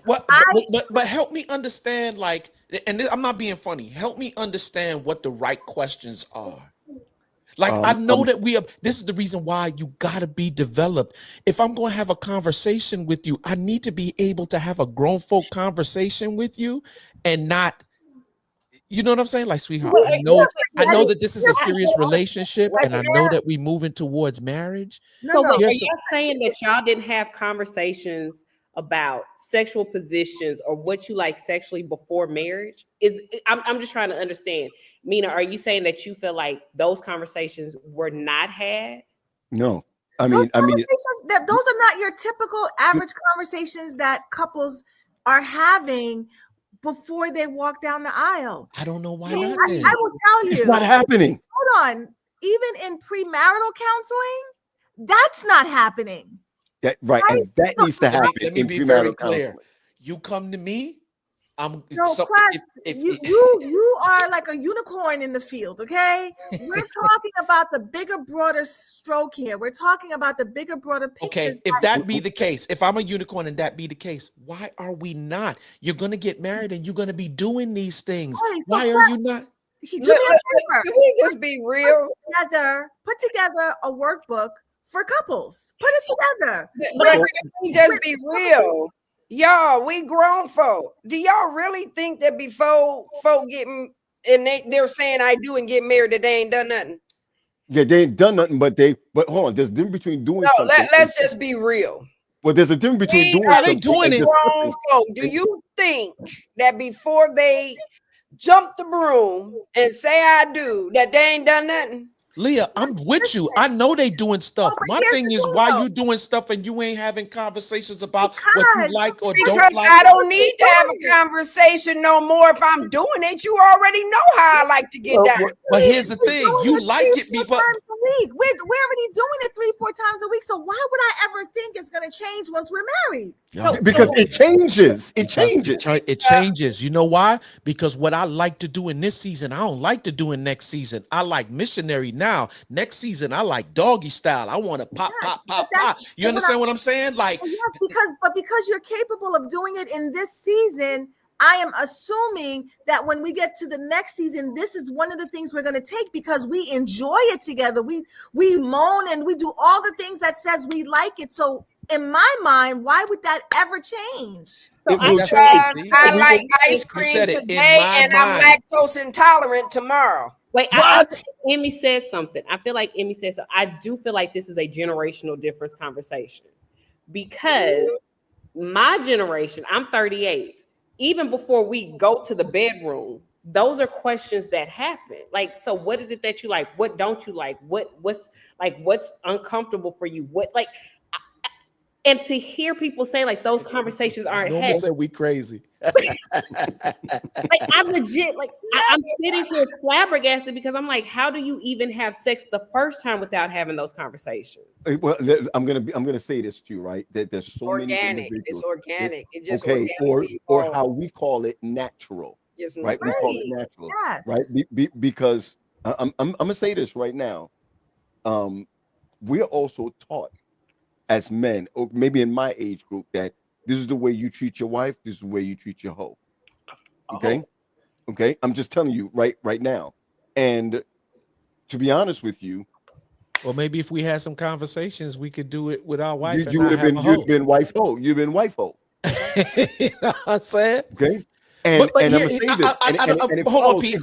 But help me understand, like, and I'm not being funny. Help me understand what the right questions are. Like, I know that this is the reason why you got to be developed. If I'm going to have a conversation with you, I need to be able to have a grown folk conversation with you and not, you know what I'm saying? Like, sweetheart, I know that this is a serious relationship and I know that we moving towards marriage. So wait, are you saying that y'all didn't have conversations about sexual positions or what you like sexually before marriage? I'm just trying to understand. Mina, are you saying that you feel like those conversations were not had? No. Those are not your typical average conversations that couples are having before they walk down the aisle. I don't know why not. I will tell you. It's not happening. Hold on. even in premarital counseling, that's not happening. Right? And that needs to happen. Let me in be very premarital clear. counseling. You come to me, I'm No, so Quest, if you are like a unicorn in the field, okay? We're talking about the bigger, broader stroke here. We're talking about the bigger, broader picture. okay, if that be the case, if I'm a unicorn and that be the case, why are we not? You're gonna get married and you're gonna be doing these things. Right, so Why are you not? do me a favor. Can we just be real? Put together a workbook for couples. Put it together. But can we just be real? Y'all, we grown folk. Do y'all really think that before folk getting and they're saying I do and get married that they ain't done nothing? Yeah, they ain't done nothing, but hold on. There's a difference between doing something. Let's just be real. Well, there's a difference between doing Are they something doing and it? Grown folk, do you think that before they jump the broom and say I do, that they ain't done nothing? Leah, I'm with you. I know they doing stuff. but My here's thing the is thing, why though. you doing stuff and you ain't having conversations about what you Because- like or Because don't like. I don't need to have a conversation no more if I'm doing it. You already know how I like to get down. But here's the We're thing, doing you it like 3-4 it because times a week. We're already doing it 3-4 times a week. So why would I ever think it's going to change once we're married? because it changes. It changes. It changes. You know why? Because what I like to do in this season, I don't like to do in next season. I like missionary now. Next season, I like doggy style. I want to pop. You understand what I'm saying? Like, yes, because you're capable of doing it in this season, I am assuming that when we get to the next season, this is one of the things we're going to take because we enjoy it together. We moan and we do all the things that says we like it. So in my mind, why would that ever change? So I like ice cream today and I'm lactose intolerant tomorrow. Wait, what? Emmy said something. I feel like Emmy said so. I do feel like this is a generational difference conversation because my generation, I'm 38. Even before we go to the bedroom, those are questions that happen. Like, so what is it that you like? What don't you like? What's uncomfortable for you? And to hear people say like those conversations aren't Norma said we crazy. Like I'm legit, like I'm sitting here flabbergasted because I'm like, how do you even have sex the first time without having those conversations? Well, I'm gonna say this to you, right? That there's so organic. many individuals. It's organic. It just okay, or how we call it natural. Yes, right? We call it natural, yes. right? Because I'm gonna say this right now. We're also taught as men, or maybe in my age group, that this is the way you treat your wife, this is the way you treat your hoe. Okay? Okay. I'm just telling you right now. And to be honest with you, well, maybe if we had some conversations, we could do it with our wife. You would have been you've been wife hoe. You've been wife hoe. You know what I'm saying? Okay. And I'm gonna say this. Hold on, Pete.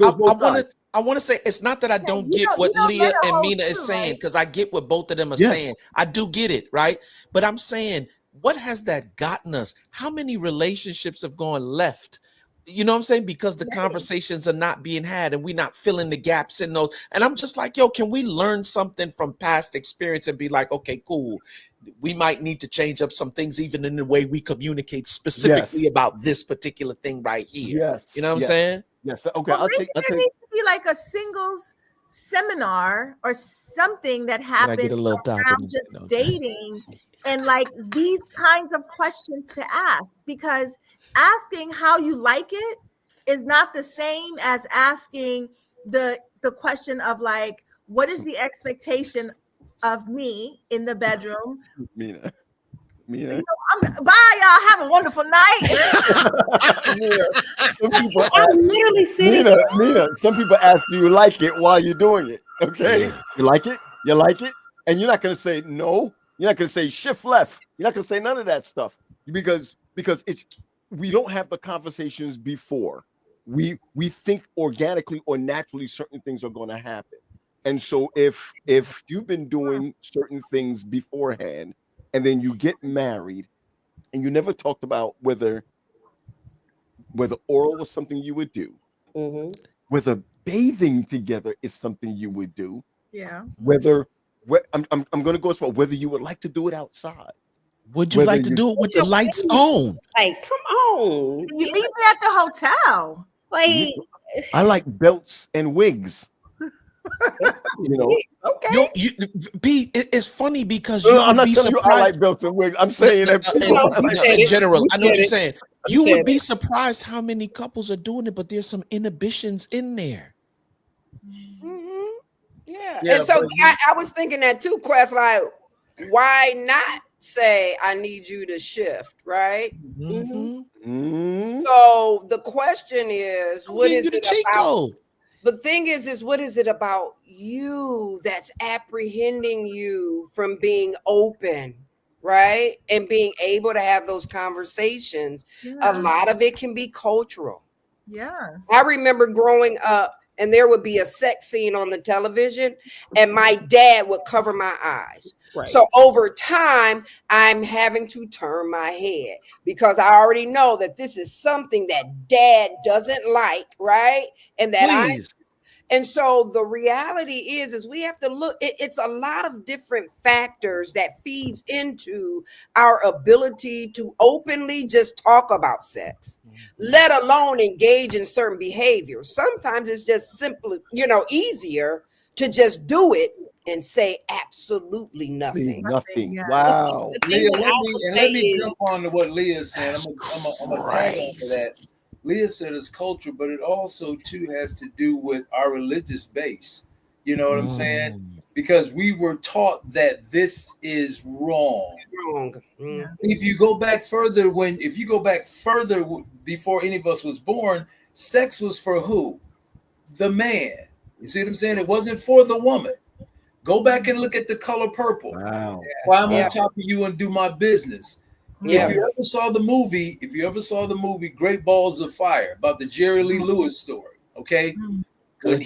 I want to say it's not that I don't get what Leah and Mina is saying, because I get what both of them are saying. I do get it, right? But I'm saying, what has that gotten us? How many relationships have gone left? You know what I'm saying? Because the conversations are not being had and we're not filling the gaps in those. And I'm just like, yo, can we learn something from past experience and be like, okay, cool. We might need to change up some things, even in the way we communicate specifically about this particular thing right here. Yes. You know what I'm saying? Yes. Okay. Well, there needs to be like a singles seminar or something that happens around just dating and like these kinds of questions to ask, because asking how you like it is not the same as asking the question of like, what is the expectation of me in the bedroom? Mina. You know, bye, y'all. Have a wonderful night. I'm literally sitting. Mina, some people ask, do you like it while you're doing it? Okay. You like it? You like it? And you're not going to say no. You're not going to say shift left. You're not going to say none of that stuff because we don't have the conversations before. We think organically or naturally certain things are going to happen. And so if you've been doing certain things beforehand and then you get married and you never talked about whether oral was something you would do, whether bathing together is something you would do, I'm going to go as far, whether you would like to do it outside. Would you like to do it with the lights on? Like, come on. You meet me at the hotel. Like, I like belts and wigs. You know, Okay. It's funny because you I'm would not be telling you I surprised. like Belton Wings. I'm saying that In general, I know what you're saying. You said would be surprised how many couples are doing it, but there's some inhibitions in there. Mhm. Yeah. Yeah, And so but I was thinking that too, Quest, like, why not say I need you to shift, right? So the question is, I'm what giving is you the it cheat about? code. The thing is what is it about you that's apprehending you from being open, right? And being able to have those conversations. A Yeah. lot of it can be cultural. Yes. I remember growing up and there would be a sex scene on the television and my dad would cover my eyes. Right. So over time, I'm having to turn my head because I already know that this is something that dad doesn't like, right? And that Please. and so the reality is we have to look, it's a lot of different factors that feeds into our ability to openly just talk about sex, let alone engage in certain behaviors. Sometimes it's just simply, easier to just do it and say absolutely nothing. nothing. Yeah. Wow. The thing Leah, that I would say let me is, jump on to what Leah said. That's I'm gonna tag on to that. Leah said it's culture, but it also too has to do with our religious base. You know what I'm saying? Because we were taught that this is wrong. Wrong. Yeah. If you go back further, before any of us was born, sex was for who? The man. You see what I'm saying? It wasn't for the woman. Go back and look at The Color Purple. Wow. Climb Yeah. on top of you and do my business. Yeah. If you ever saw the movie Great Balls of Fire about the Jerry Lee Lewis story, okay? When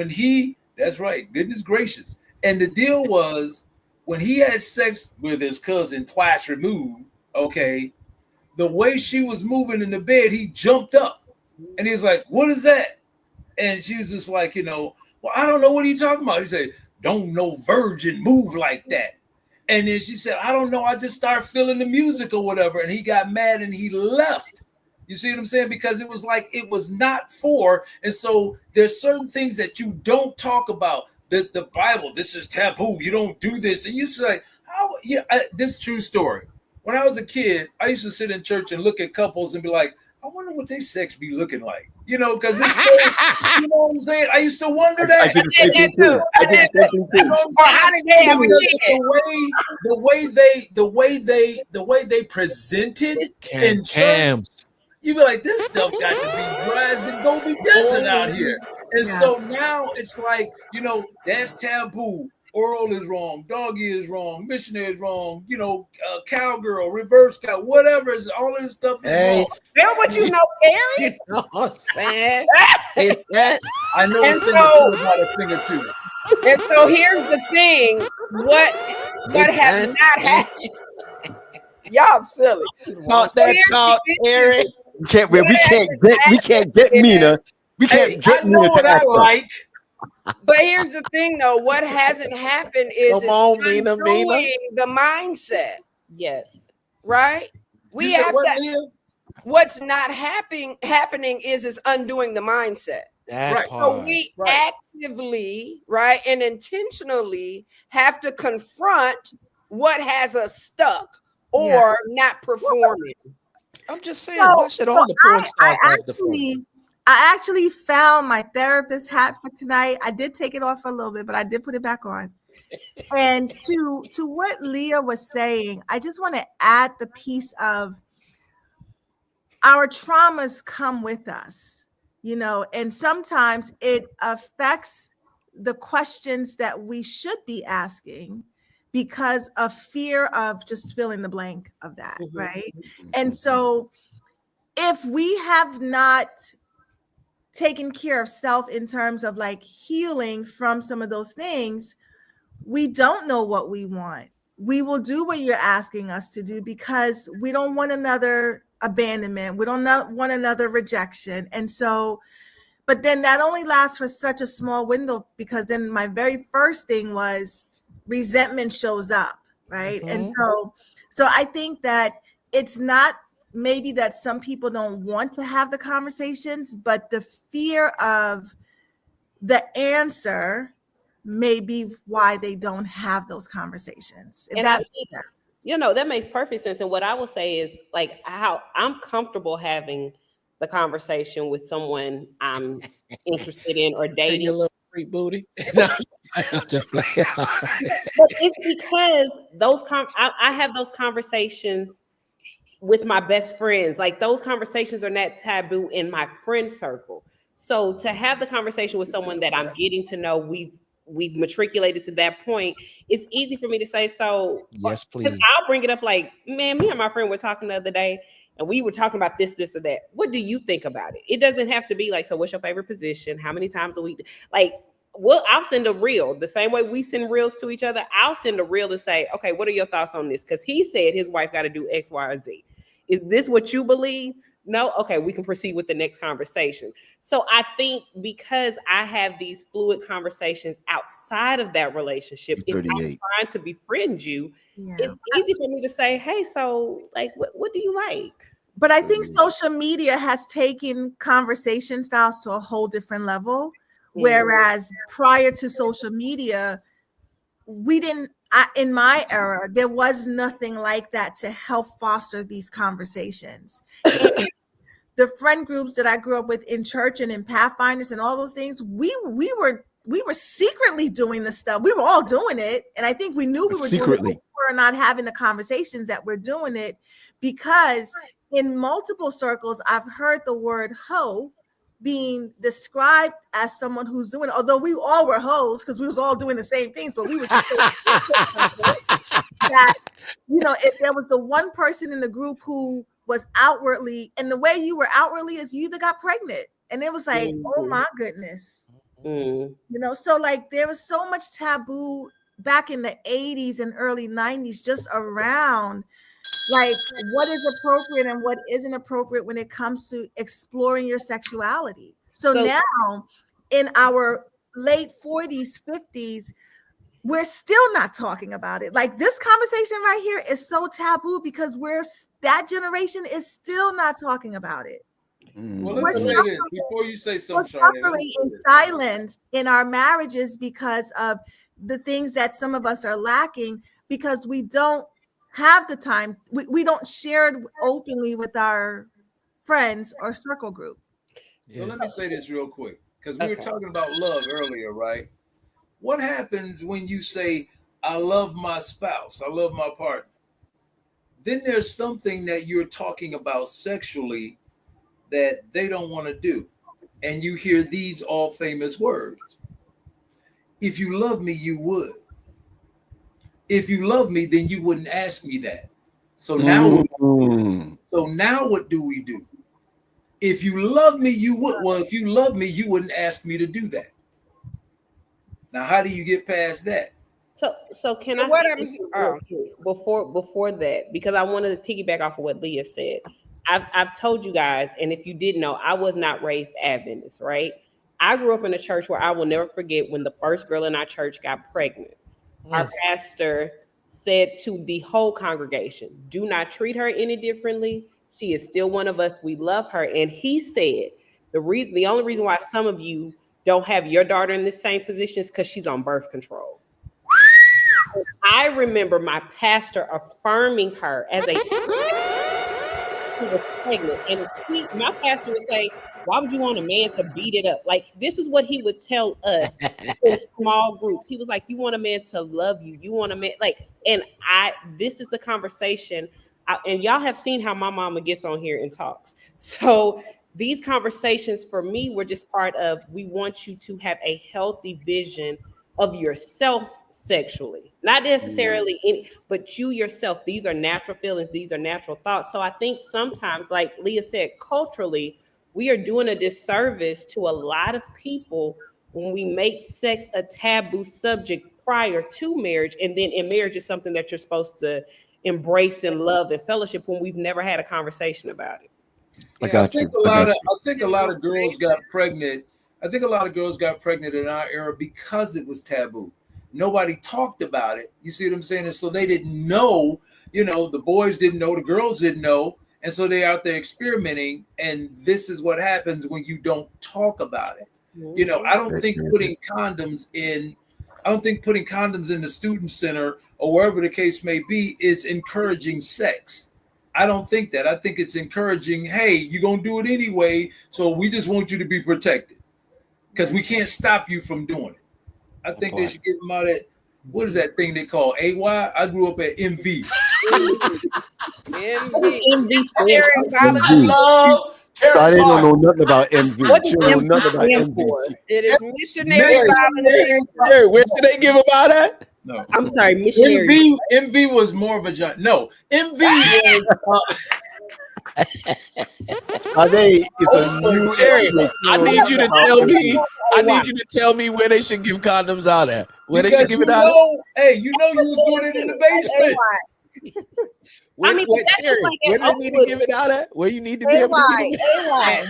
he that's right, goodness gracious. And the deal was when he had sex with his cousin twice removed, okay, the way she was moving in the bed, he jumped up and he was like, "What is that?" And she was just like, well, I don't know what are you talking about. He said, "Don't no virgin move like that." And then she said, "I don't know. I just started feeling the music or whatever." And he got mad and he left. You see what I'm saying? Because it was like it was not for. And so there's certain things that you don't talk about. The Bible, this is taboo. You don't do this. And you say, "How?" Yeah, this true story. When I was a kid, I used to sit in church and look at couples and be like, "I wonder what their sex be looking like," because it's so, you know what I'm saying? I used to wonder that. I did the same thing too. I did the same thing too. Or how did they have a kid? The way they presented in church, Cams. you be like, this stuff got to be dry as the Gobi Desert out here. And so now it's like, that's taboo. Oral is wrong, doggy is wrong, missionary is wrong, cowgirl, reverse cow, whatever is all of this stuff is wrong. Tell what you know, Terry. You know what I'm saying? I know And a thing so- or two about a thing or two. And so here's the thing: what has not happened? Y'all silly. Talk that talk, Eric. We can't get Mina. We can't get I know Mina what to I act up. like. But here's the thing, though: what hasn't happened is Come on, it's Mina. undoing the mindset, Yes. right? We You said have what, to. Leah? What's not happening is undoing the mindset. That Right. part. So we actively, right, and intentionally have to confront what has us stuck or not performing. I'm just saying, why should all the porn stars have the phone? I actually found my therapist hat for tonight. I did take it off for a little bit, but I did put it back on. And to what Leah was saying, I just want to add the piece of our traumas come with us, and sometimes it affects the questions that we should be asking because of fear of just fill in the blank of that, right? And so if we have not taken care of self in terms of like healing from some of those things, we don't know what we want. We will do what you're asking us to do because we don't want another abandonment. We don't want another rejection. And so, but then that only lasts for such a small window because then my very first thing was resentment shows up, right? And so I think that it's not maybe that some people don't want to have the conversations, but the fear of the answer may be why they don't have those conversations. If And that makes sense. that makes perfect sense. And what I will say is like how I'm comfortable having the conversation with someone I'm interested in or Hey, dating. your little free booty. But it's because I have those conversations with my best friends. Like those conversations are not taboo in my friend circle. So to have the conversation with someone that I'm getting to know, we've matriculated to that point, it's easy for me to say so. Yes, 'Cause please. I'll bring it up like, man, me and my friend were talking the other day and we were talking about this, or that. What do you think about it? It doesn't have to be like, so what's your favorite position? How many times a week? Like, well, I'll send a reel the same way we send reels to each other. I'll send a reel and say, okay, what are your thoughts on this? Because he said his wife got to do X, Y, or Z. Is this what you believe? No? Okay, we can proceed with the next conversation. So I think because I have these fluid conversations outside of that relationship, if I'm trying to befriend you, it's easy for me to say, hey, so like, what do you like? But I think social media has taken conversation styles to a whole different level. Whereas prior to social media, in my era, there was nothing like that to help foster these conversations. And the friend groups that I grew up with in church and in Pathfinders and all those things, we were secretly doing this stuff. We were all doing it. And I think we knew we were doing it, but we were not having the conversations that we're doing it, because in multiple circles, I've heard the word hoe being described as someone who's doing it, although we all were hoes because we was all doing the same things, but we were just that, if there was the one person in the group who was outwardly, and the way you were outwardly is you either got pregnant, and it was like, oh my goodness, so like there was so much taboo back in the 80s and early 90s just around like what is appropriate and what isn't appropriate when it comes to exploring your sexuality. So now in our late 40s, 50s, we're still not talking about it. Like this conversation right here is so taboo because that generation is still not talking about it. Well, let me say this before you say something. We're suffering in silence in our marriages because of the things that some of us are lacking, because we don't have the time. We don't share it openly with our friends or circle group. So let me say this real quick, because we were talking about love earlier, right? What happens when you say, I love my spouse, I love my partner? Then there's something that you're talking about sexually that they don't want to do. And you hear these all famous words. If you love me, you would. If you love me, then you wouldn't ask me that. So now, what do we do? If you love me, you would. Well, if you love me, you wouldn't ask me to do that. Now, how do you get past that? So can I before that, because I wanted to piggyback off of what Leah said. I've told you guys, and if you didn't know, I was not raised Adventist, right? I grew up in a church where I will never forget when the first girl in our church got pregnant. Our pastor said to the whole congregation, do not treat her any differently. She is still one of us. We love her. And he said, the only reason why some of you don't have your daughter in the same position is because she's on birth control. I remember my pastor affirming her as a who was pregnant, and my pastor would say, why would you want a man to beat it up? Like, this is what he would tell us in small groups. He was like, you want a man to love you. You want a man, this is the conversation. And y'all have seen how my mama gets on here and talks. So these conversations for me were just part of, we want you to have a healthy vision of yourself sexually, not necessarily but you yourself. These are natural feelings. These are natural thoughts. So I think sometimes, like Leah said, culturally, we are doing a disservice to a lot of people when we make sex a taboo subject prior to marriage. And then in marriage is something that you're supposed to embrace and love and fellowship when we've never had a conversation about it. I think a lot of girls got pregnant. I think a lot of girls got pregnant in our era because it was taboo. Nobody talked about it. You see what I'm saying? And so they didn't know, the boys didn't know, the girls didn't know. And so they're out there experimenting. And this is what happens when you don't talk about it. You know, I don't think putting condoms in the student center or wherever the case may be is encouraging sex. I don't think that. I think it's encouraging, hey, you're going to do it anyway, so we just want you to be protected because we can't stop you from doing it. I think they should get them out at, what is that thing they call AY? I grew up at MV. MV. I didn't know nothing about MV. What does She don't know MV nothing about stand MV. for? It is missionary volunteer. Hey, where should they give about that? No. I'm sorry, missionary. MV was more of a giant. No, MV was. It's a new Terry, I need you to tell me. I need you to tell me where they should give condoms out at. Where they should give it out. Hey, you know you was doing it in the basement. Where, Terry, where do you need to give it out at? Where you need to be able to give it out?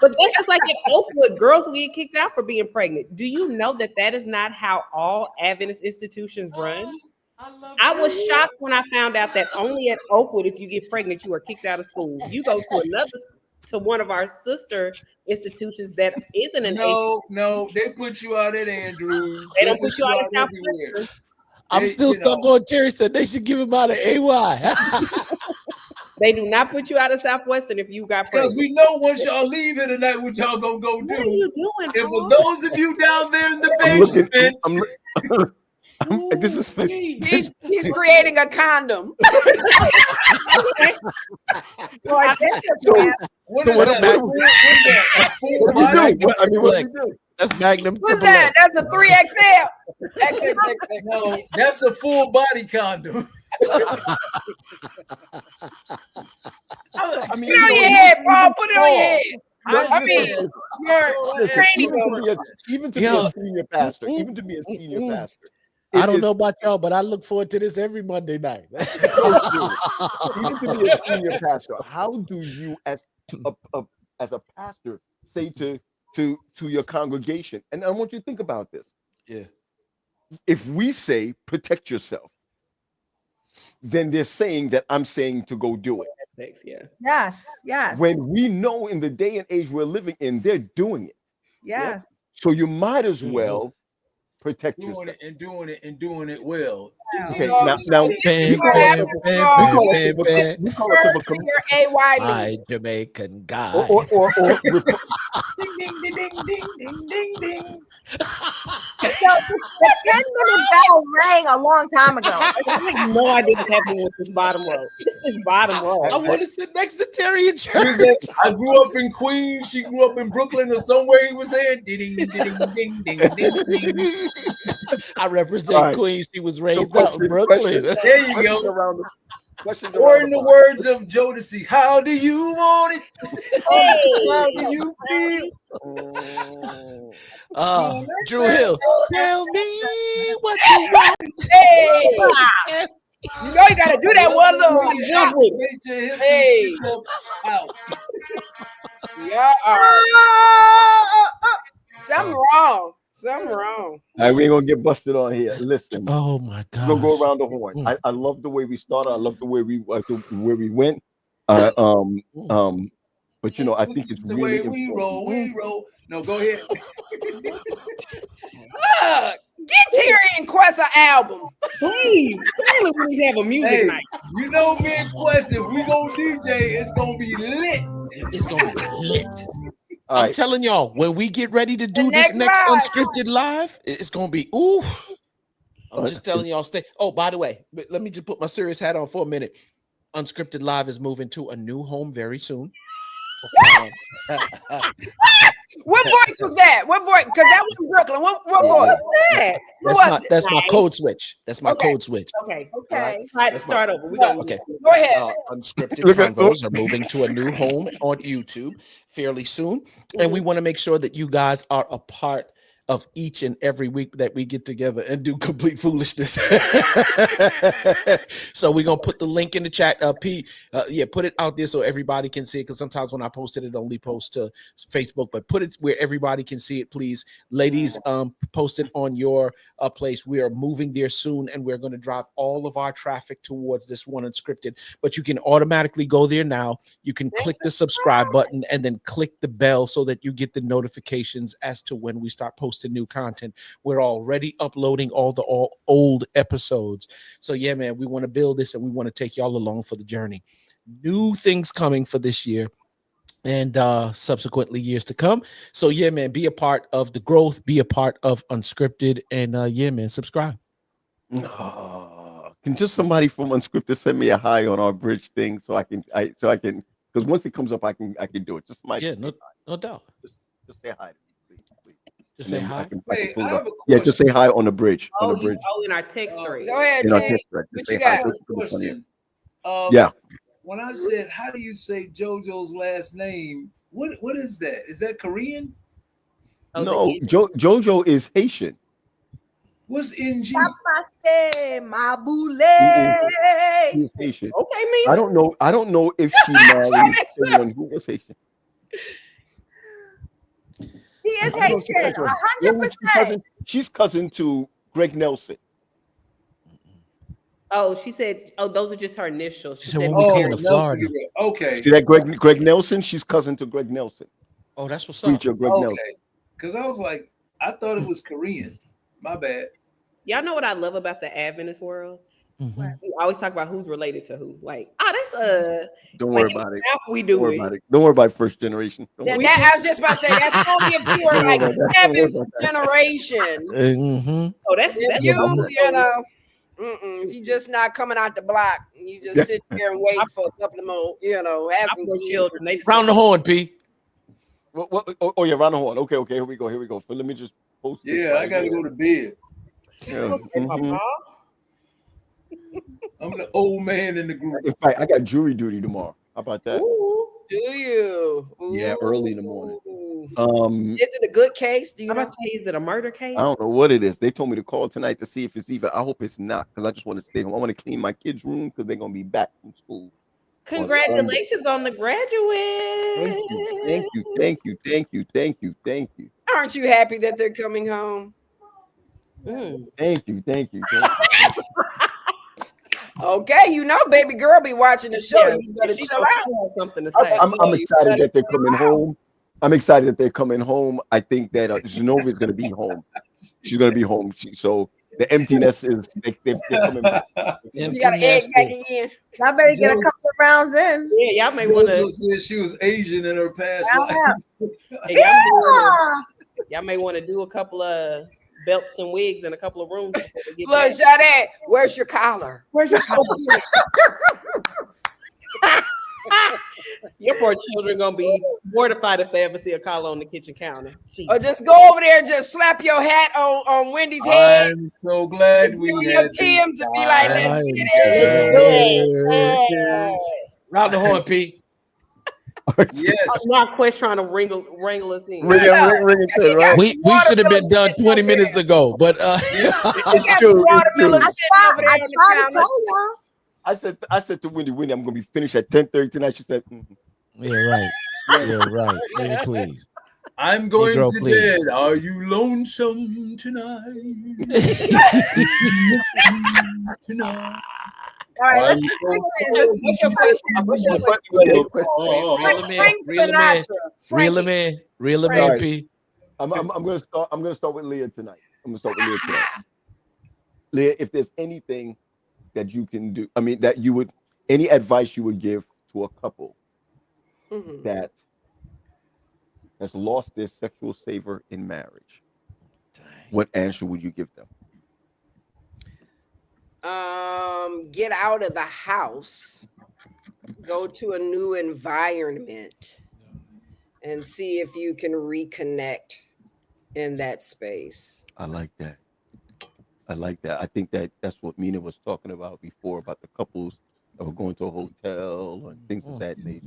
But that's just like in Oakwood, girls will get kicked out for being pregnant. Do you know that that is not how all Adventist institutions run? I was shocked when I found out that only at Oakwood, if you get pregnant, you are kicked out of school. You go to one of our sister institutions that isn't an No, they put you out at Andrews. They don't put you out at everywhere. I'm still stuck on Terry said they should give him out of AY. They do not put you out of Southwestern if you got Because pregnant. we know once y'all leave here tonight, what y'all gonna go do. What are you doing? And for those of you down there in the basement, this is He's creating a condom. What is that? That's Magnum. What's that? That's a 3XL. XXXL. No, that's a full body condom. Put it on your head, Paul. Put it on your head. I mean, even to be a senior pastor, I don't know about y'all, but I look forward to this every Monday night. Even to be a senior pastor, how do you, as a pastor, say to your congregation? And I want you to think about this. Yeah. If we say protect yourself, then they're saying that I'm saying to go do it. Yes. When we know in the day and age we're living in, they're doing it. Yes. So you might as well protect yourself. Doing it well. Okay, now Bam, bam, bam, bam, we call it your AY. my Jamaican guy. or Ding, ding, ding, ding, ding, ding, ding. So the 10-minute bell rang a long time ago. I have no idea what's happening with this bottom row. This is bottom row. I want to sit next to Terry in church. I grew up in Queens. She grew up in Brooklyn or somewhere. He was saying ding ding ding ding ding ding. I represent Queens. She was raised out in Brooklyn. There you go. Or in the words of Jodeci, how do you want it? How do you feel? Drew Hill, tell me what you want. Hey, you know you gotta do that one little. Hey, something wrong. Something wrong. All right, we ain't gonna get busted on here. Listen. Oh my God. We'll go around the horn. I love the way we started. I love the way we went. But you know, I think it's the really way we roll. No, go ahead. Get Terry and Quest an album. Please. Clearly we need to have a music night. You know me and Quest, if we go DJ, it's gonna be lit. It's gonna be lit. I'm telling y'all, when we get ready to do this next Unscripted Live, it's gonna be oof. I'm just telling y'all, stay. Oh, by the way, let me just put my serious hat on for a minute. Unscripted Live is moving to a new home very soon. What voice was that? What voice? Because that was in Brooklyn. What voice was that? That's my code switch. That's my code switch. Okay. Okay. Try to start over. Okay. Go ahead. Unscripted Convos are moving to a new home on YouTube fairly soon, and we want to make sure that you guys are a part of each and every week that we get together and do complete foolishness. So we're gonna put the link in the chat. Put it out there so everybody can see it. Because sometimes when I post it, it only posts to Facebook. But put it where everybody can see it, please, ladies. Post it on your place. We are moving there soon, and we're going to drive all of our traffic towards this one Unscripted. But you can automatically go there now. You can click the subscribe button and then click the bell so that you get the notifications as to when we start posting new content. We're already uploading all the old episodes. So yeah, man, we want to build this and we want to take y'all along for the journey. New things coming for this year and subsequently years to come. So yeah, man, be a part of the growth, be a part of Unscripted, and yeah, man, subscribe. Can just somebody from Unscripted send me a hi on our bridge thing so I can because once it comes up I can do it. Just somebody. Yeah, no doubt. Just say hi to me, please. Just say hi. Just say hi on the bridge. On the bridge. In our text thread. Go ahead, T. What you got? Question. Yeah. When I said, how do you say JoJo's last name? What is that? Is that Korean? No, JoJo is Haitian. What's NG? He is Haitian. Okay, me. I don't know if she married someone who was Haitian. He is Haitian, 100%. She's cousin to Greg Nelson. Oh, she said, those are just her initials. She said when we come to Florida. Okay. See that Greg Nelson? She's cousin to Greg Nelson. Oh, that's what's up. Preacher Greg Nelson. Because I was like, I thought it was Korean. My bad. Y'all know what I love about the Adventist world? Mm-hmm. We always talk about who's related to who. Like, that's Don't worry about it. We do Don't worry about it. Don't worry about first generation. I was just about to say that's only if you were like seventh generation. Mm-hmm. Oh, that's you know. If you're just not coming out the block, you just sit there and wait for a couple of more, have some children. Round the horn, P. What? Oh, yeah, round the horn. Okay, here we go. So let me just post. Yeah, I gotta go to bed. Yeah. I'm the old man in the group. In fact, I got jury duty tomorrow. How about that? Ooh, do you? Ooh. Yeah, early in the morning. Is it a good case? Do you know? Is it a murder case? I don't know what it is. They told me to call tonight to see if it's even. I hope it's not, because I just want to stay home. I want to clean my kids' room because they're gonna be back from school. Congratulations on the graduate. Thank you. Aren't you happy that they're coming home? Thank you. Okay, baby girl be watching the show. You better chill out. Something to say. I'm excited that they're coming home. I think that Zenova is going to be home. She's going to be home. So the emptiness is they're coming back. You got to egg back in. I better get a couple of rounds in. Yeah, y'all may want to. Said she was Asian in her past life. Y'all may want to do a couple of belts and wigs in a couple of rooms. Look, Sade, where's your collar? Your poor children gonna be mortified if they ever see a collar on the kitchen counter. Jeez. Or just go over there and just slap your hat on Wendy's head. I'm so glad we had your Tim's and be like, let's get it. Round the horn, P. Yes. Not Quest trying to wrangle us in. Ring it, right? We should have been done 20 minutes ago, but it's true. I tried to tell y'all. I said to Wendy, I'm gonna be finished at 10:30 tonight. She said, Yeah, right. Yeah, right. Nigga, please. I'm going Negro, to please. bed. Are you lonesome tonight? Tonight. All right, Reel him in, P. I'm gonna start with Leah tonight. Leah, if there's anything that you can do, any advice you would give to a couple that has lost their sexual savor in marriage, what answer would you give them? Get out of the house, go to a new environment, and see if you can reconnect in that space. I like that. I think that's what Mina was talking about before, about the couples or going to a hotel or things of that nature.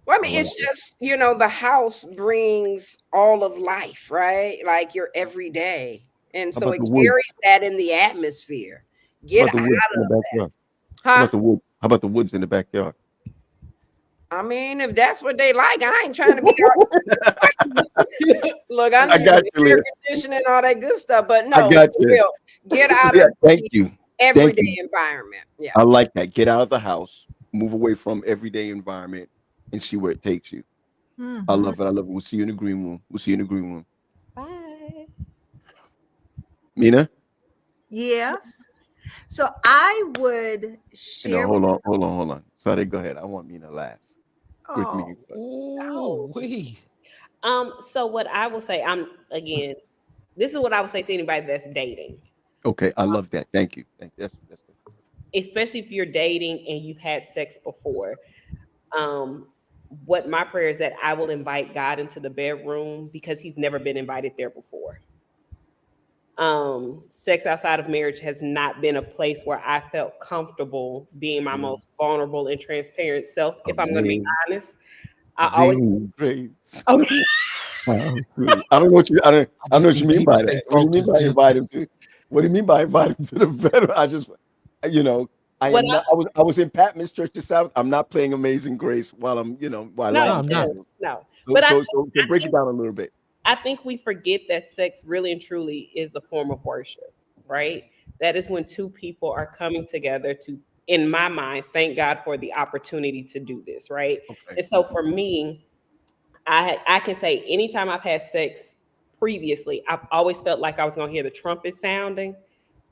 Well, I mean, it's just, the house brings all of life, right? Like your everyday. And so it carries that in the atmosphere. Get out of that. Huh? How about the wood? How about the woods in the backyard? I mean, if that's what they like, I ain't trying to be. Look, I need got you, air conditioning, all that good stuff, but no, I got you. Get out of thank you. Everyday environment. Yeah, I like that. Get out of the house, move away from everyday environment, and see where it takes you. I love it. I love it. We'll see you in the green room. We'll see you in the green room. Bye. Mina? Yes. So I would share. Hold on. Sorry, go ahead. I want Mina last. With me. So what I will say, this is what I would say to anybody that's dating. Okay, I love that. Thank you. That's good. Especially if you're dating and you've had sex before. What my prayer is that I will invite God into the bedroom because he's never been invited there before. Sex outside of marriage has not been a place where I felt comfortable being my most vulnerable and transparent self. If I'm going to be honest, I always. Okay. I don't know what you mean by that. What do you mean by invite him to? What do you mean by invite him to the bedroom? I just, I was in Patman's church this Sabbath. I'm not playing Amazing Grace while I'm, while I'm not. No. So break it down a little bit. I think we forget that sex really and truly is a form of worship, right? That is when two people are coming together to, in my mind, thank God for the opportunity to do this, right? Okay. And so for me, I can say anytime I've had sex previously, I've always felt like I was going to hear the trumpet sounding,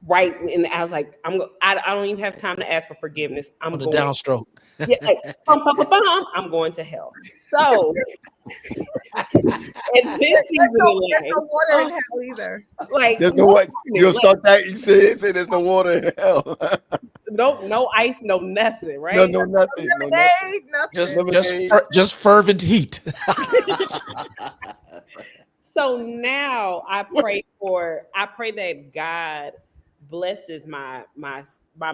right? And I was like, I don't even have time to ask for forgiveness. I'm on the downstroke. Yeah, like, I'm going to hell. So, and this season, there's no water in hell either. Like, there's no water. You'll start that. You say there's no water in hell. No ice, no nothing, right? No nothing. Nothing. Just fervent heat. So now I pray that God blesses my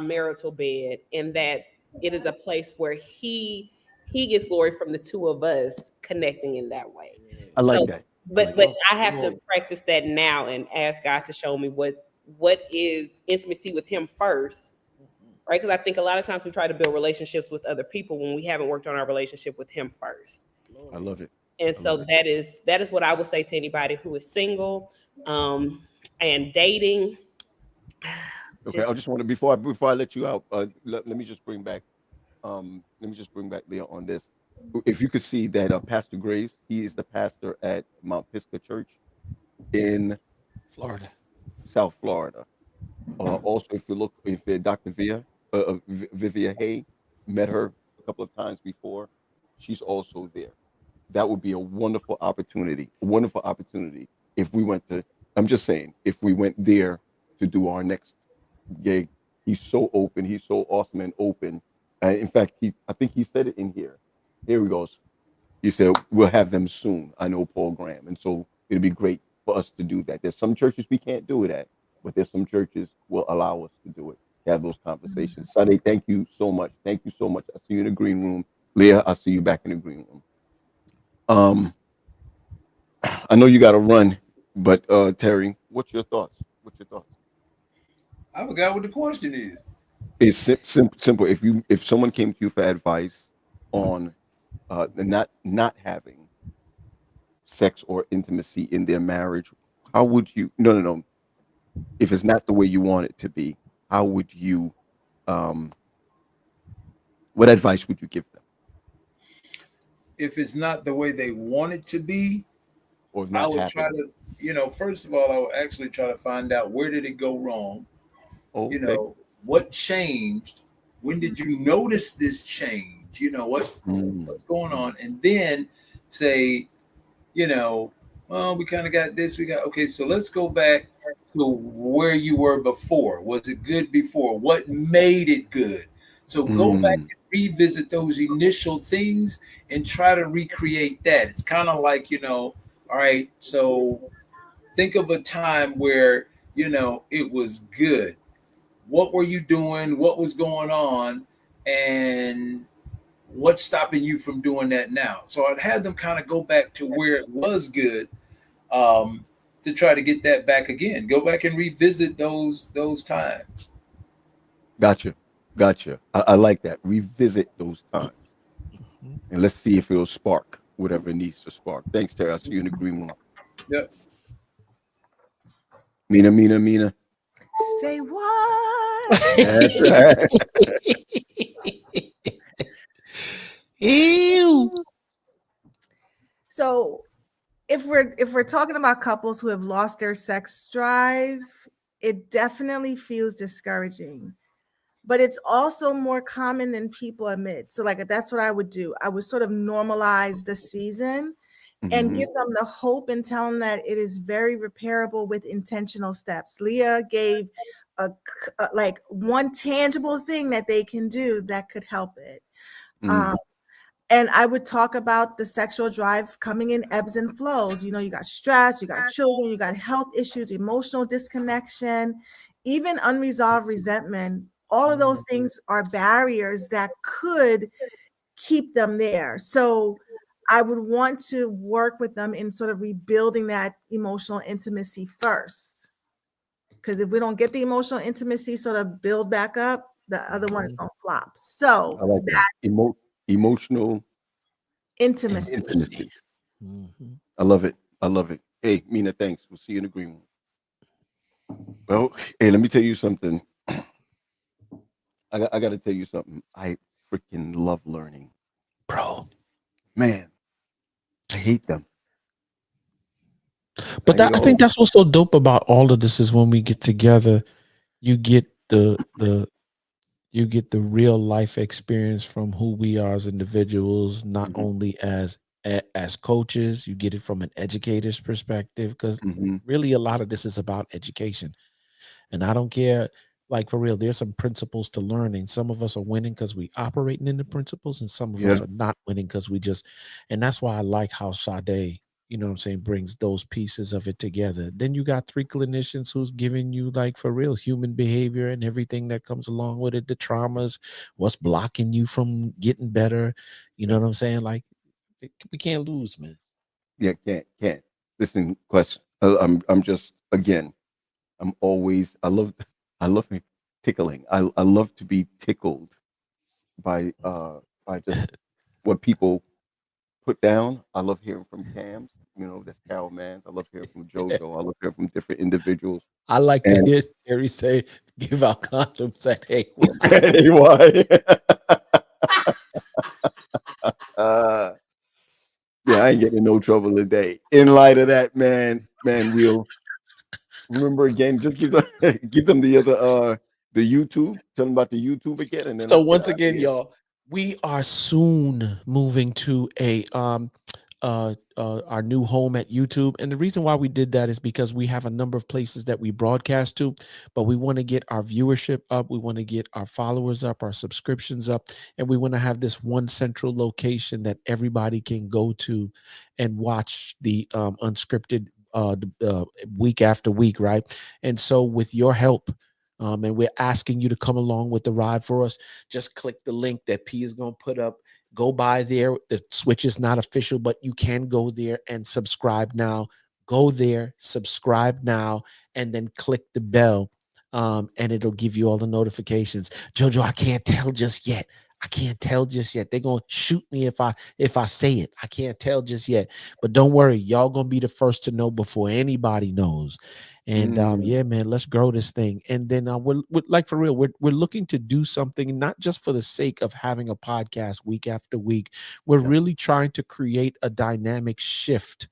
marital bed, and that it is a place where he gets glory from the two of us connecting in that way. I like that. But I have to practice that now and ask God to show me what is intimacy with him first, right? Because I think a lot of times we try to build relationships with other people when we haven't worked on our relationship with him first. I love it. And so that is what I would say to anybody who is single and dating. Okay, I just want to before I let you out, let me just bring back Leah on this. If you could see that Pastor Graves, he is the pastor at Mount Pisgah Church in Florida, South Florida. Also, if Dr. Vivia Hay, met her a couple of times before, she's also there. That would be a wonderful opportunity. If we went to, I'm just saying, if we went there to do our next gig. He's so open. He's so awesome and open. In fact, I think he said it in here. Here he goes. He said, we'll have them soon. I know Paul Graham. And so it'd be great for us to do that. There's some churches we can't do it at, but there's some churches will allow us to do it, to have those conversations. Sunday, thank you so much. Thank you so much. I see you in the green room. Leah, I'll see you back in the green room. I know you got to run, but Terry, what's your thoughts? I forgot what the question is. It's simple. If someone came to you for advice on not having sex or intimacy in their marriage, how would you? No. If it's not the way you want it to be, how would you? What advice would you give them? If it's not the way they want it to be, or I would try to, first of all, I would actually try to find out where did it go wrong. Okay. What changed? When did you notice this change? What's going on? And then say, well, we kind of got this. Okay, so let's go back to where you were before. Was it good before? What made it good? So go back and revisit those initial things and try to recreate that. It's kind of like, all right, so think of a time where, it was good. What were you doing? What was going on? and what's stopping you from doing that now? So I'd have them kind of go back to where it was good, to try to get that back again. Go back and revisit those times. Gotcha. Gotcha. I like that. Revisit those times. And let's see if it'll spark whatever it needs to spark. Thanks, Terry. I'll see you in the green room. Yep. Mina. Say what? That's right. Ew. So if we're talking about couples who have lost their sex drive, it definitely feels discouraging. But it's also more common than people admit. So like that's what I would do. I would sort of normalize the season and give them the hope and tell them that it is very repairable with intentional steps. Leah gave a like one tangible thing that they can do that could help it. And I would talk about the sexual drive coming in ebbs and flows. You know, you got stress, you got children, you got health issues, emotional disconnection, even unresolved resentment. All of those things are barriers that could keep them there. So I would want to work with them in sort of rebuilding that emotional intimacy first. Because if we don't get the emotional intimacy sort of build back up, the other one is going to flop. So I like that. Emotional intimacy. I love it. I love it. Hey, Mina, thanks. We'll see you in the green room. Well, hey, let me tell you something. I got to tell you something. I freaking love learning. Bro. Man, I hate them. But I think that's what's so dope about all of this is when we get together, you get the real life experience from who we are as individuals, not only as coaches. You get it from an educator's perspective, because really a lot of this is about education. And I don't care, like for real, there's some principles to learning. Some of us are winning because we operating in the principles, and some of us are not winning because we just, and that's why I like how Sade, you know what I'm saying, brings those pieces of it together. Then you got 3 clinicians who's giving you, like, for real, human behavior and everything that comes along with it, the traumas, what's blocking you from getting better. You know what I'm saying? Like, we can't lose, man. Yeah, can't. Listen, question. I'm just, again, I'm always, I love tickling. I love to be tickled by just what people put down. I love hearing from Cams, you know, that's Carol Mans. I love hearing from Jojo. I love hearing from different individuals. I like to hear Terry say, give out condoms at AY. Yeah, I ain't getting in no trouble today. In light of that, man, we'll remember again, just give them the other the YouTube. Tell them about the YouTube again. And then so once again, y'all, we are soon moving to a our new home at YouTube. And the reason why we did that is because we have a number of places that we broadcast to, but we want to get our viewership up. We want to get our followers up, our subscriptions up, and we want to have this one central location that everybody can go to and watch the unscripted week after week, right? And so with your help, and we're asking you to come along with the ride for us, just click the link that P is going to put up. Go by there. The switch is not official, but you can go there and subscribe now. Go there, subscribe now, and then click the bell, and it'll give you all the notifications. Jojo, I can't tell just yet. They're gonna shoot me if I say it. I can't tell just yet. But don't worry, y'all gonna be the first to know before anybody knows. And yeah, man, let's grow this thing. And then we're like, for real, we're looking to do something not just for the sake of having a podcast week after week. We're really trying to create a dynamic shift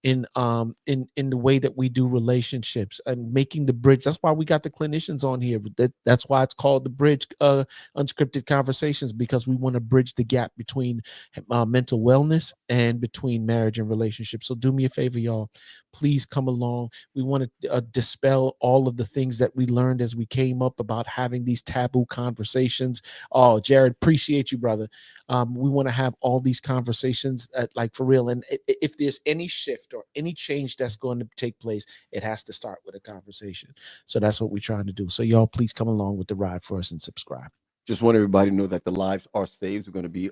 in the way that we do relationships and making the bridge. That's why we got the clinicians on here. That's why it's called the bridge, Unscripted Conversations, because we want to bridge the gap between mental wellness and between marriage and relationships. So do me a favor, y'all, please come along. We want to dispel all of the things that we learned as we came up about having these taboo conversations. Oh, Jared, appreciate you, brother. We want to have all these conversations like for real. And if there's any shift or any change that's going to take place, it has to start with a conversation. So that's what we're trying to do. So y'all, please come along with the ride for us and subscribe. Just want everybody to know that the lives are saved. We're going to be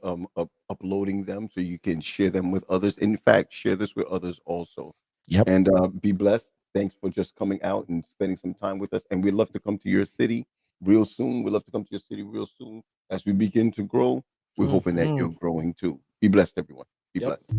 uploading them so you can share them with others. In fact, share this with others also. Yep. And be blessed. Thanks for just coming out and spending some time with us. And we'd love to come to your city real soon. We'd love to come to your city real soon as we begin to grow. We're hoping that you're growing too. Be blessed, everyone. Be blessed.